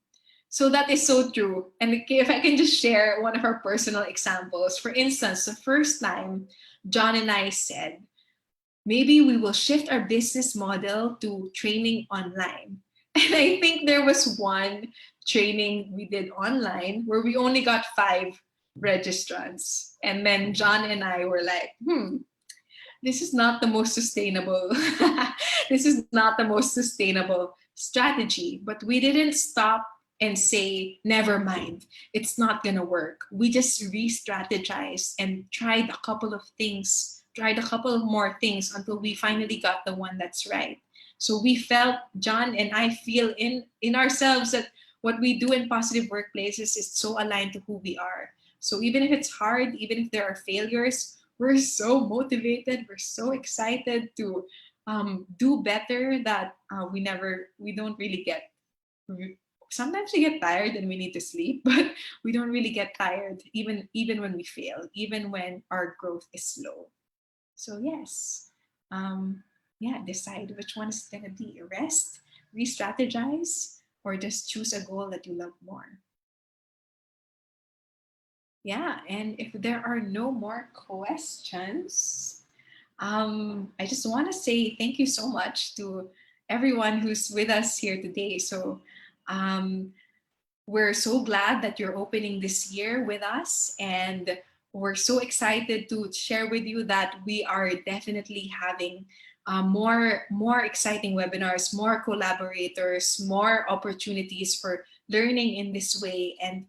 So that is so true. And if I can just share one of our personal examples, for instance, the first time John and I said, maybe we will shift our business model to training online. And I think there was one training we did online where we only got 5 registrants. And then John and I were like, this is not the most sustainable. This is not the most sustainable strategy. But we didn't stop and say, never mind, it's not going to work. We just re strategized and tried a couple of things, tried a couple of more things until we finally got the one that's right. So we felt, John and I feel in ourselves that what we do in positive workplaces is so aligned to who we are. So even if it's hard, even if there are failures, we're so motivated, we're so excited to do better that we don't really get, sometimes we get tired and we need to sleep, but we don't really get tired even when we fail, even when our growth is slow. So yes, yeah, decide which one is gonna be: rest, re-strategize, or just choose a goal that you love more. Yeah, and if there are no more questions, I just want to say thank you so much to everyone who's with us here today. So um, we're so glad that you're opening this year with us, and we're so excited to share with you that we are definitely having more exciting webinars, more collaborators, more opportunities for learning in this way. And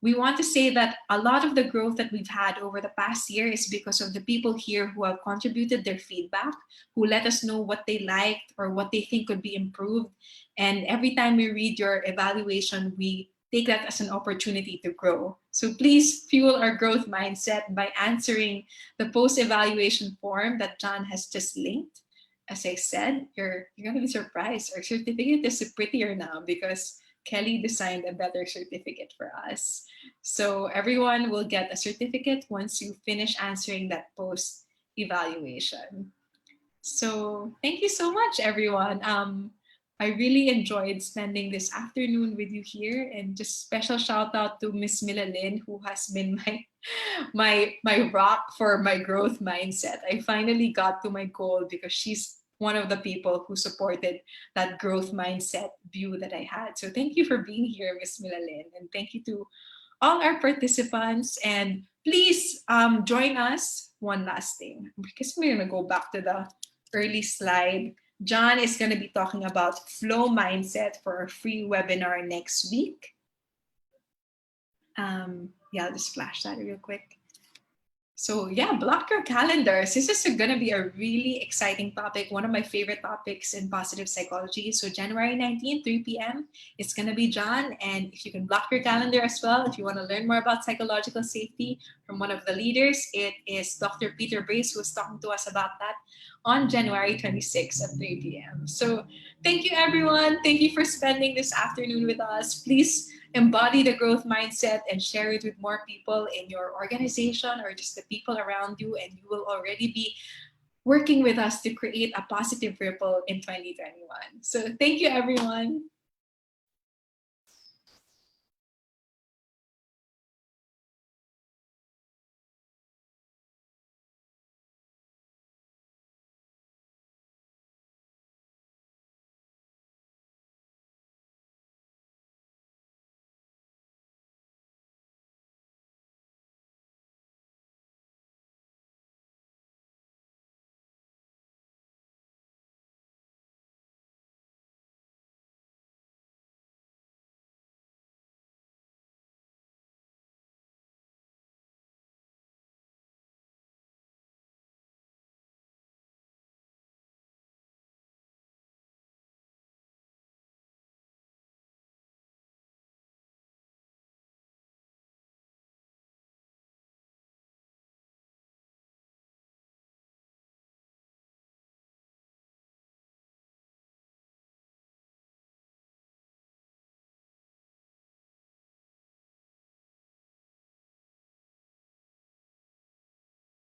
we want to say that a lot of the growth that we've had over the past year is because of the people here who have contributed their feedback, who let us know what they liked or what they think could be improved. And every time we read your evaluation, we take that as an opportunity to grow. So please fuel our growth mindset by answering the post-evaluation form that John has just linked. As I said, you're gonna be surprised. Our certificate is prettier now because Kelly designed a better certificate for us. So everyone will get a certificate once you finish answering that post-evaluation. So thank you so much, everyone. I really enjoyed spending this afternoon with you here, and just special shout out to Miss Mila Lynn, who has been my rock for my growth mindset. I finally got to my goal because she's one of the people who supported that growth mindset view that I had. So thank you for being here, Miss Mila Lynn, and thank you to all our participants. And please join us. One last thing, because we're gonna go back to the early slide. John is going to be talking about flow mindset for our free webinar next week. Yeah, I'll just flash that real quick. So yeah, block your calendars. This is going to be a really exciting topic, one of my favorite topics in positive psychology. So January 19th, 3 p.m., it's going to be John. And if you can block your calendar as well, if you want to learn more about psychological safety from one of the leaders, it is Dr. Peter Brace who is talking to us about that on January 26th at 3 p.m. So thank you, everyone. Thank you for spending this afternoon with us. Please embody the growth mindset and share it with more people in your organization or just the people around you, and you will already be working with us to create a positive ripple in 2021. So thank you, everyone.